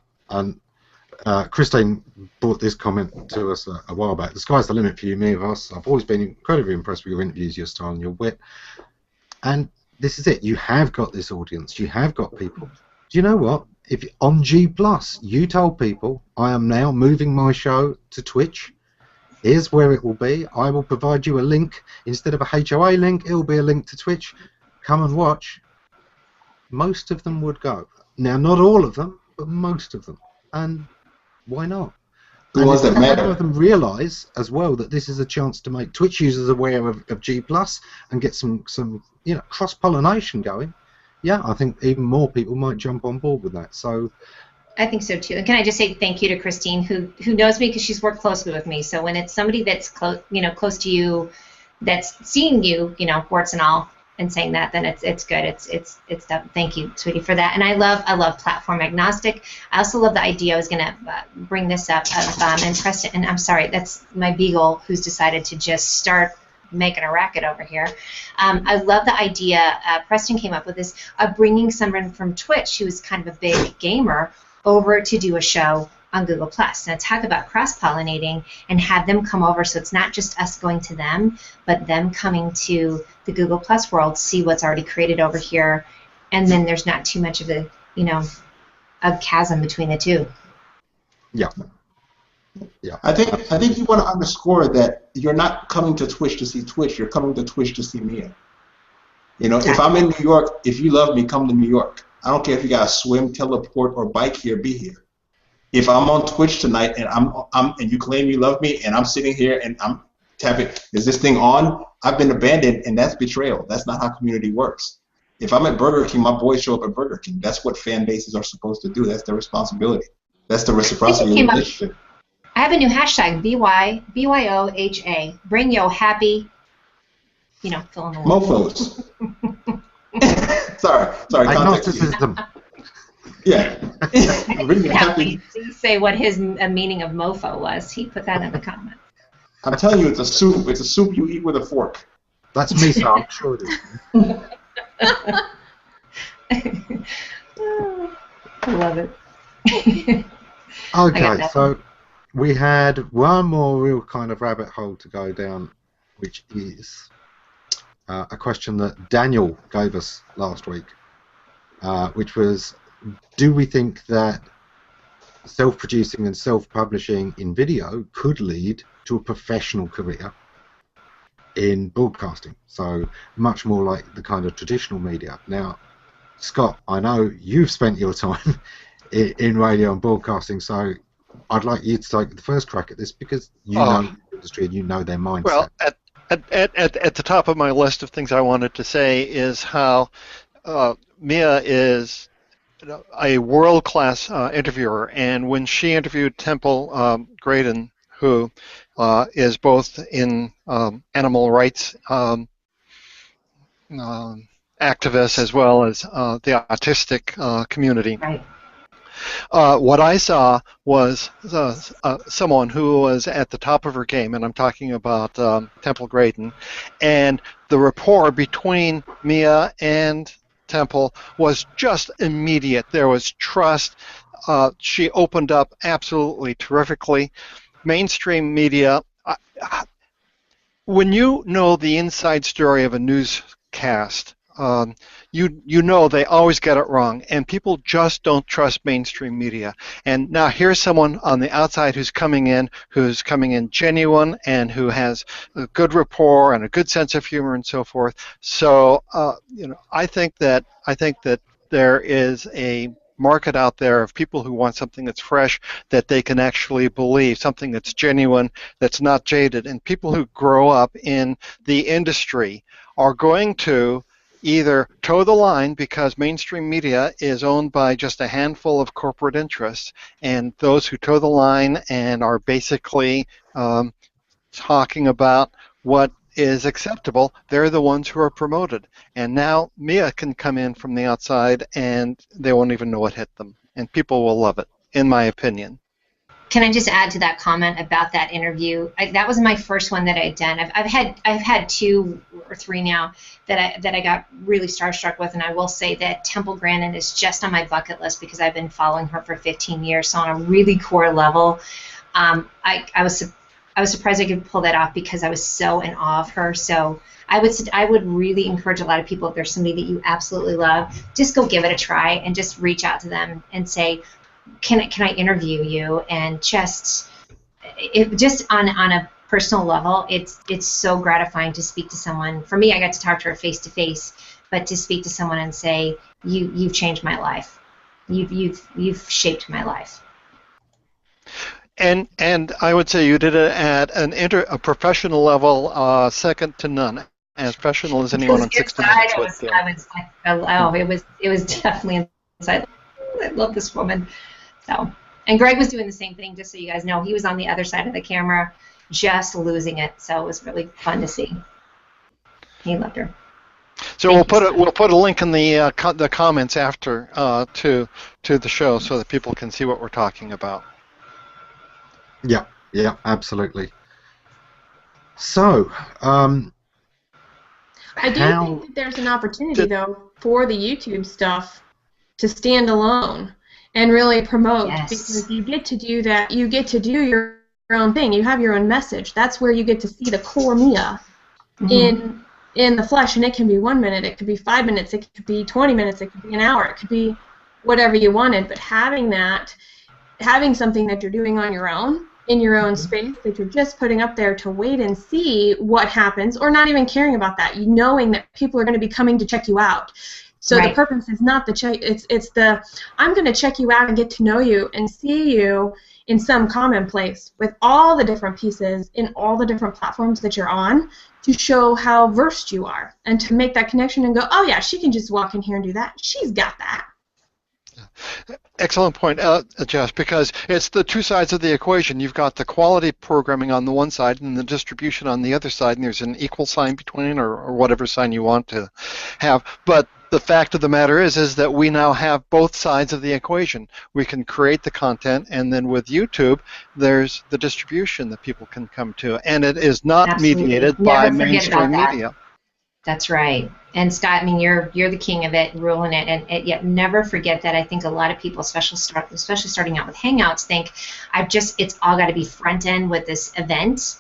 Christine brought this comment to us a while back. The sky's the limit for you, Mia Voss. I've always been incredibly impressed with your interviews, your style, and your wit. And this is it. You have got this audience. You have got people. Do you know what? If on G+, you told people, I am now moving my show to Twitch. Here's where it will be. I will provide you a link. Instead of a HOA link, it will be a link to Twitch. Come and watch. Most of them would go. Now, not all of them, but most of them. And why not? The ones that matter. Some of them realise as well that this is a chance to make Twitch users aware of G+ and get some cross-pollination going. Yeah, I think even more people might jump on board with that. So I think so too. And can I just say thank you to Christine, who knows me because she's worked closely with me. So when it's somebody that's close to you, that's seeing you, warts and all, and saying that, then it's good. It's done. Thank you, sweetie, for that. And I love platform agnostic. I also love the idea. I was gonna bring this up of and Preston. And I'm sorry, that's my beagle who's decided to just start making a racket over here. I love the idea. Preston came up with this of bringing someone from Twitch who is kind of a big gamer over to do a show on Google Plus. Now talk about cross-pollinating and have them come over, so it's not just us going to them, but them coming to the Google Plus world, see what's already created over here, and then there's not too much of a a chasm between the two. Yeah. Yeah. I think you want to underscore that you're not coming to Twitch to see Twitch. You're coming to Twitch to see Mia. If I'm in New York, if you love me, come to New York. I don't care if you got to swim, teleport, or bike here. Be here. If I'm on Twitch tonight and and you claim you love me and I'm sitting here and I'm tapping, is this thing on? I've been abandoned, and that's betrayal. That's not how community works. If I'm at Burger King, my boys show up at Burger King. That's what fan bases are supposed to do. That's their responsibility. That's the reciprocity in the relationship. I have a new hashtag, BYOHA. Bring yo happy, fill in the mofos. sorry. Agnosticism. Yeah. Bring yo happy. Please say what his meaning of mofo was. He put that in the comments. I'm telling you, it's a soup. It's a soup you eat with a fork. That's me, so I'm sure it is. I love it. Okay, so we had one more real kind of rabbit hole to go down, which is a question that Daniel gave us last week, which was, do we think that self-producing and self-publishing in video could lead to a professional career in broadcasting? So much more like the kind of traditional media. Now, Scott, I know you've spent your time in radio and broadcasting, so I'd like you to take the first crack at this because you know the industry and you know their mindset. Well, at the top of my list of things I wanted to say is how Mia is a world-class interviewer, and when she interviewed Temple Grayson, who is both in animal rights activist as well as the autistic community. Right. What I saw was someone who was at the top of her game, and I'm talking about Temple Grayson, and the rapport between Mia and Temple was just immediate. There was trust. She opened up absolutely terrifically. Mainstream media, when you know the inside story of a newscast, you know they always get it wrong, and people just don't trust mainstream media. And now here's someone on the outside who's coming in genuine and who has a good rapport and a good sense of humor and so forth. So I think that there is a market out there of people who want something that's fresh, that they can actually believe, something that's genuine, that's not jaded. And people who grow up in the industry are going to either toe the line because mainstream media is owned by just a handful of corporate interests, and those who toe the line and are basically talking about what is acceptable, they're the ones who are promoted. And now Mia can come in from the outside and they won't even know what hit them, and people will love it, in my opinion. Can I just add to that comment about that interview? That was my first one that I'd done. I've had 2 or 3 now that I got really starstruck with, and I will say that Temple Grayson is just on my bucket list because I've been following her for 15 years. So on a really core level, I was surprised I could pull that off because I was so in awe of her. So I would really encourage a lot of people, if there's somebody that you absolutely love, just go give it a try and just reach out to them and say, can I interview you? And just on a personal level, it's so gratifying to speak to someone. For me, I got to talk to her face to face, but to speak to someone and say, you've changed my life, you've shaped my life. And I would say you did it at a professional level, second to none, as professional as anyone on 60 Minutes would. It was definitely inside. I love this woman. So, and Greg was doing the same thing, just so you guys know. He was on the other side of the camera, just losing it. So it was really fun to see. He loved her. So we'll put a link in the comments after to the show so that people can see what we're talking about. Yeah, absolutely. So, I do think that there's an opportunity, though, for the YouTube stuff to stand alone and really promote, because you get to do that. You get to do your own thing. You have your own message. That's where you get to see the core Mia in the flesh, and it can be 1 minute, it could be 5 minutes, it could be 20 minutes, it could be an hour, it could be whatever you wanted. But having something that you're doing on your own, in your own space, that you're just putting up there to wait and see what happens, or not even caring about that, you knowing that people are going to be coming to check you out. So the purpose is not the check, it's the, I'm going to check you out and get to know you and see you in some common place with all the different pieces in all the different platforms that you're on, to show how versed you are and to make that connection and go, oh yeah, she can just walk in here and do that. She's got that. Excellent point, Jess, because it's the two sides of the equation. You've got the quality programming on the one side and the distribution on the other side, and there's an equal sign between, or whatever sign you want to have. But the fact of the matter is that we now have both sides of the equation. We can create the content, and then with YouTube, there's the distribution that people can come to, and it is not mediated by mainstream media. That's right. And Scott, I mean, you're the king of it, ruling it, and yet never forget that. I think a lot of people, especially starting out with Hangouts, think it's all got to be front end with this event.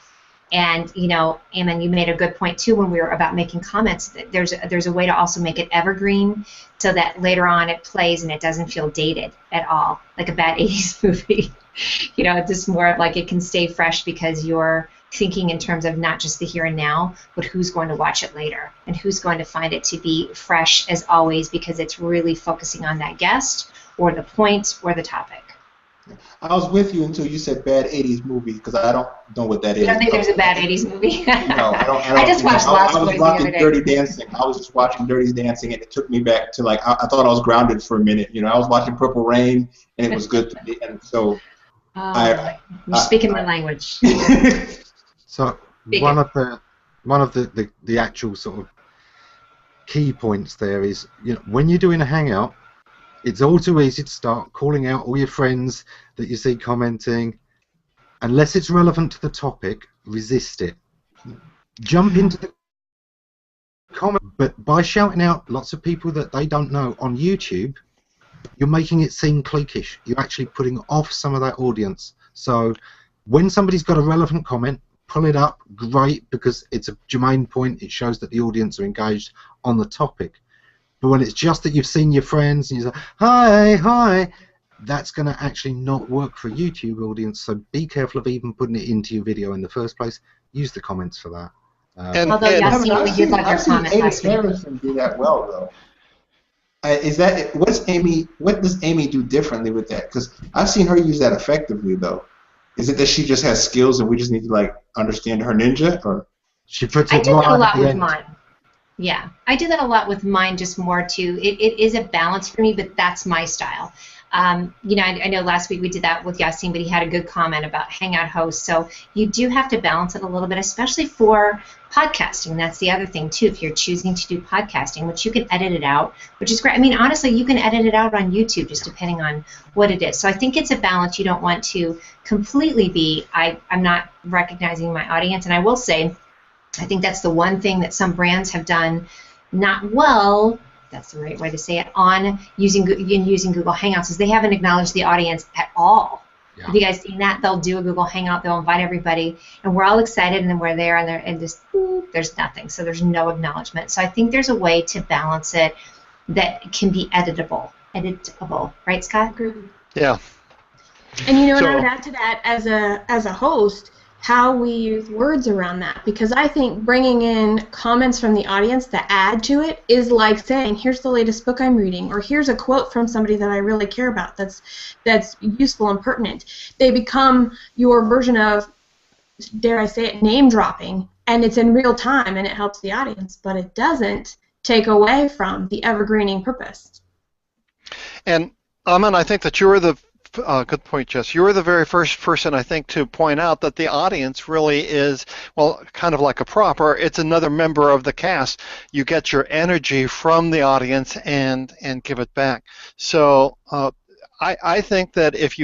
And you know, Ammon, you made a good point too when we were about making comments. That there's a way to also make it evergreen, so that later on it plays and it doesn't feel dated at all, like a bad '80s movie. You know, it's just more of like it can stay fresh because you're thinking in terms of not just the here and now, but who's going to watch it later and who's going to find it to be fresh as always, because it's really focusing on that guest or the point or the topic. I was with you until you said bad '80s movie, because I don't know what that is. You don't think there's a bad '80s movie? No, I don't. I just watched Lost Boys the other day. Dirty Dancing. I was just watching Dirty Dancing, and it took me back to like I thought I was grounded for a minute. You know, I was watching Purple Rain, and it was good to me. And so, you're speaking my language. So one of the actual sort of key points there is, you know, when you're doing a hangout, it's all too easy to start calling out all your friends that you see commenting. Unless it's relevant to the topic, resist it. Jump into the comment, but by shouting out lots of people that they don't know on YouTube, you're making it seem cliquish. You're actually putting off some of that audience. So when somebody's got a relevant comment, pull it up, great, because it's a germane point. It shows that the audience are engaged on the topic. But when it's just that you've seen your friends and you say, hi, that's going to actually not work for a YouTube audience. So be careful of even putting it into your video in the first place. Use the comments for that. Although Yassine, we did like your comment last week. Harrison do that well, though. What does Amy do differently with that? Because I've seen her use that effectively, though. Is it that she just has skills and we just need to like understand her ninja, or she puts it? I do that a lot with mine. Yeah, I do that a lot with mine, just more to, it is a balance for me, but that's my style. You know, I know last week we did that with Yassine, but he had a good comment about Hangout hosts. So you do have to balance it a little bit, especially for podcasting. That's the other thing, too, if you're choosing to do podcasting, which you can edit it out, which is great. I mean, honestly, you can edit it out on YouTube, just depending on what it is. So I think it's a balance. You don't want to completely be, I'm not recognizing my audience. And I will say, I think that's the one thing that some brands have done not well, that's the right way to say it, on using Google Hangouts, is they haven't acknowledged the audience at all. Yeah. Have you guys seen that? They'll do a Google Hangout, they'll invite everybody, and we're all excited, and then we're there, and just there's nothing. So there's no acknowledgement. So I think there's a way to balance it that can be editable, right, Scott? Yeah. And you know, and I would add to that, as a host, how we use words around that, because I think bringing in comments from the audience that add to it is like saying, here's the latest book I'm reading, or here's a quote from somebody that I really care about that's useful and pertinent. They become your version of, dare I say it, name dropping, and it's in real time and it helps the audience, but it doesn't take away from the evergreening purpose. And Ammon, I think that you're the good point, Jess. You were the very first person, I think, to point out that the audience really is, well, kind of like a prop, or it's another member of the cast. You get your energy from the audience and give it back. So I think that if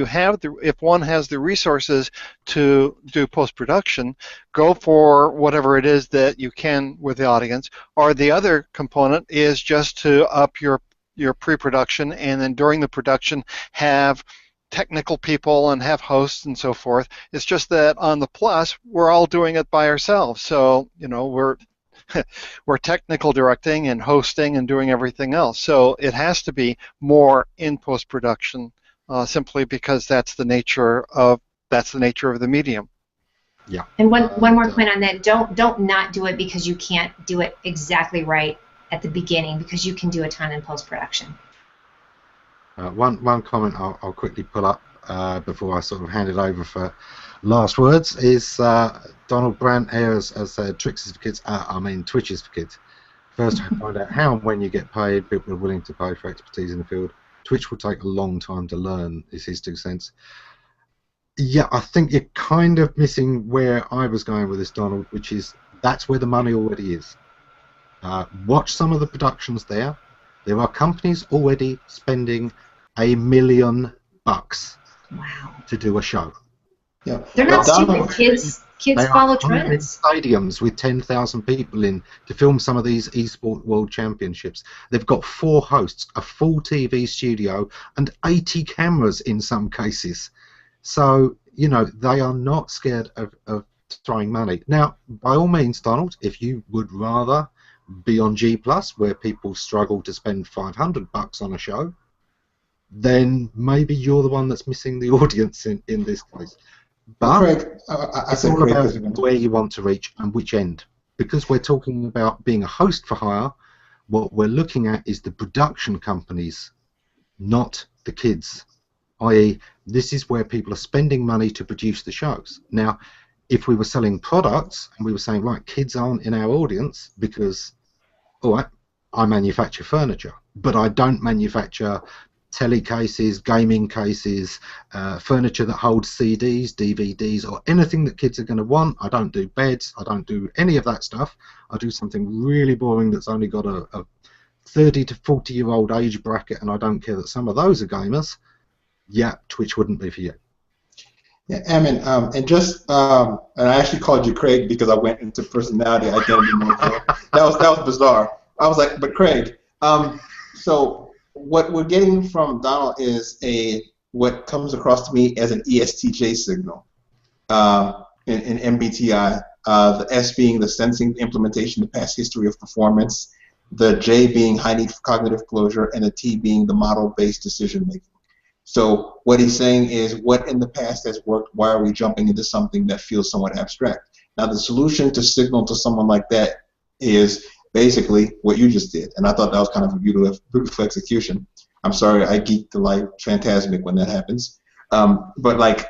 one has the resources to do post-production, go for whatever it is that you can with the audience. Or the other component is just to up your pre-production, and then during the production have technical people and have hosts and so forth. It's just that on the Plus, we're all doing it by ourselves. So, we're technical directing and hosting and doing everything else. So it has to be more in post-production, simply because that's the nature of the medium. Yeah. And one more point on that: don't not do it because you can't do it exactly right at the beginning, because you can do a ton in post-production. One comment I'll quickly pull up before I sort of hand it over for last words is Donald Brandt here has said Twitch is for kids. Twitch is for kids. First, I find out how and when you get paid. People are willing to pay for expertise in the field. Twitch will take a long time to learn, is his 2 cents. Yeah, I think you're kind of missing where I was going with this, Donald, which is that's where the money already is. Watch some of the productions there. There are companies already spending $1 million to do a show. Yeah. They're not stupid. Kids follow trends. Stadiums with 10,000 people in to film some of these eSport World Championships. They've got 4 hosts, a full TV studio, and 80 cameras in some cases. So, they are not scared of throwing money. Now, by all means, Donald, if you would rather be on G+, where people struggle to spend $500 on a show, then maybe you're the one that's missing the audience in this case. But Craig, it's all about where you want to reach and which end. Because we're talking about being a host for hire, what we're looking at is the production companies, not the kids. I.e., this is where people are spending money to produce the shows. Now, if we were selling products and we were saying, right, kids aren't in our audience because, all right, I manufacture furniture, but I don't manufacture telly cases, gaming cases, furniture that holds CDs, DVDs, or anything that kids are going to want. I don't do beds. I don't do any of that stuff. I do something really boring that's only got a 30 to 40-year-old age bracket, and I don't care that some of those are gamers. Yeah, Twitch wouldn't be for you. Yeah, Ammon, and I actually called you Craig because I went into personality identity mode. That was bizarre. I was like, but Craig. So what we're getting from Donald is what comes across to me as an ESTJ signal in MBTI. The S being the sensing implementation, the past history of performance. The J being high need for cognitive closure, and the T being the model-based decision making. So what he's saying is, what in the past has worked? Why are we jumping into something that feels somewhat abstract? Now, the solution to signal to someone like that is basically what you just did, and I thought that was kind of a beautiful execution. I'm sorry, I geek the light phantasmic when that happens, but like,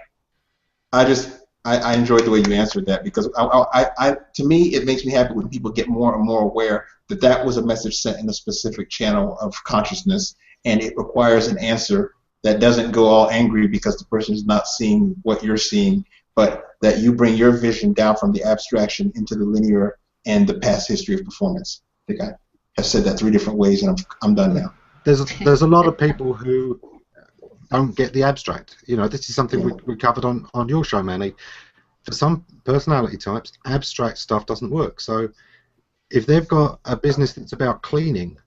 I enjoyed the way you answered that, because to me, it makes me happy when people get more and more aware that that was a message sent in a specific channel of consciousness, and it requires an answer that doesn't go all angry because the person is not seeing what you're seeing, but that you bring your vision down from the abstraction into the linear and the past history of performance. I think I have said that 3 different ways, and I'm done now. There's a lot of people who don't get the abstract. This is something we covered on your show, Manny. For some personality types, abstract stuff doesn't work. So if they've got a business that's about cleaning,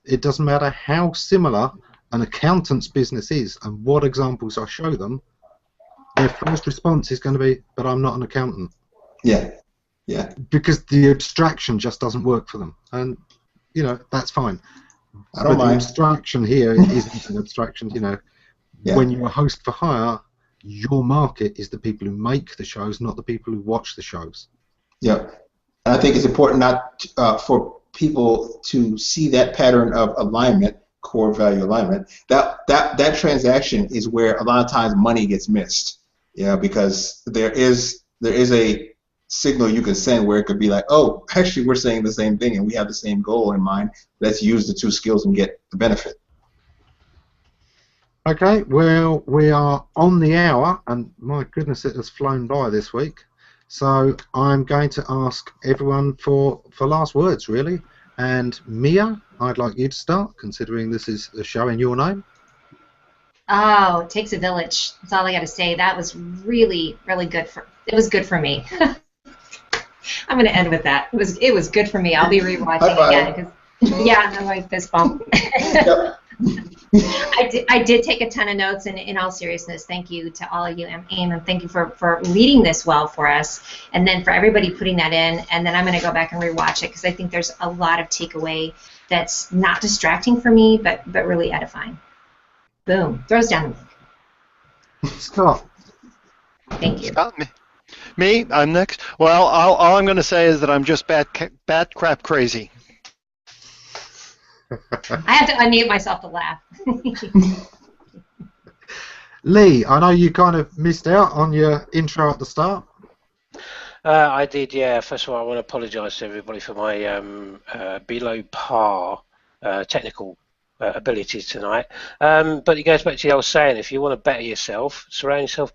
it doesn't matter how similar an accountant's business is and what examples I show them, their first response is going to be, but I'm not an accountant. Yeah. Because the abstraction just doesn't work for them. And, that's fine. I don't mind. The abstraction here isn't an abstraction, Yeah. When you're a host for hire, your market is the people who make the shows, not the people who watch the shows. Yeah. And I think it's important not for people to see that pattern of alignment, core value alignment. That transaction is where a lot of times money gets missed. Because there is a signal you can send where it could be like, oh, actually we're saying the same thing and we have the same goal in mind. Let's use the 2 skills and get the benefit. Okay, well, we are on the hour, and my goodness, it has flown by this week. So I'm going to ask everyone for last words, really. And Mia, I'd like you to start, considering this is a show in your name. Oh, it takes a village. That's all I got to say. That was really, really good it was good for me. I'm going to end with that. It was good for me. I'll be rewatching again. Yeah, no, my fist bump. I did take a ton of notes, and in all seriousness, thank you to all of you, Aim, and thank you for leading this well for us, and then for everybody putting that in, and then I'm going to go back and rewatch it because I think there's a lot of takeaway that's not distracting for me, but really edifying. Boom. Throws down the mic. Scott. Thank you. Scott, me? I'm next. Well, all I'm going to say is that I'm just bat crap crazy. I have to unmute myself to laugh. Lee, I know you kind of missed out on your intro at the start. I did, yeah. First of all, I want to apologise to everybody for my below par technical abilities tonight. But it goes back to the old saying: if you want to better yourself, surround yourself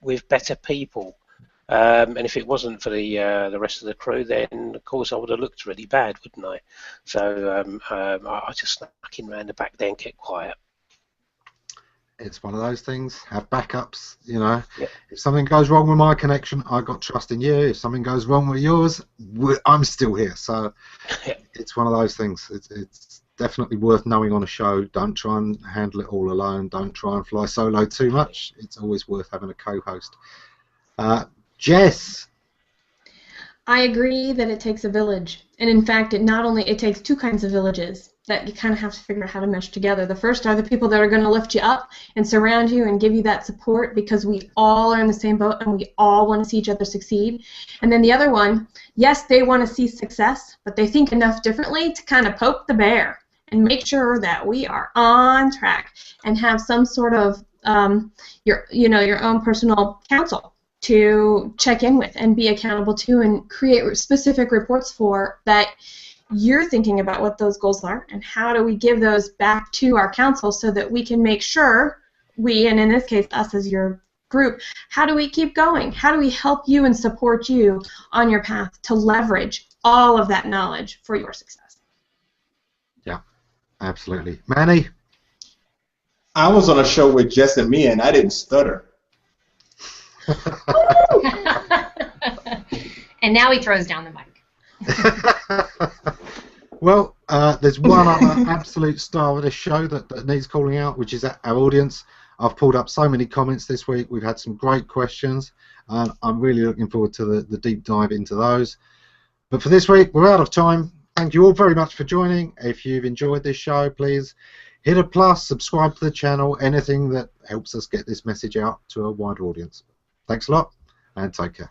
with better people. And if it wasn't for the rest of the crew, then of course I would have looked really bad, wouldn't I? So I just snuck in around the back there and kept quiet. It's one of those things. Have backups, you know. Yeah. If something goes wrong with my connection, I got trust in you. If something goes wrong with yours, I'm still here. So Yeah. It's one of those things. It's definitely worth knowing on a show. Don't try and handle it all alone. Don't try and fly solo too much. It's always worth having a co-host. Jess. I agree that it takes a village, and in fact, it takes two kinds of villages that you kind of have to figure out how to mesh together. The first are the people that are going to lift you up and surround you and give you that support because we all are in the same boat and we all want to see each other succeed. And then the other one, yes, they want to see success, but they think enough differently to kind of poke the bear and make sure that we are on track and have some sort of your own personal counsel to check in with and be accountable to and create specific reports for that you're thinking about what those goals are and how do we give those back to our council so that we can make sure and in this case us as your group, how do we keep going? How do we help you and support you on your path to leverage all of that knowledge for your success? Yeah, absolutely. Manny? I was on a show with Jess and Mia, and I didn't stutter. And now he throws down the mic. Well, there's one other absolute star of this show that needs calling out, which is our audience. I've pulled up so many comments this week. We've had some great questions, and I'm really looking forward to the deep dive into those. But for this week, we're out of time. Thank you all very much for joining. If you've enjoyed this show, please hit a plus, subscribe to the channel, anything that helps us get this message out to a wider audience. Thanks a lot, and take care.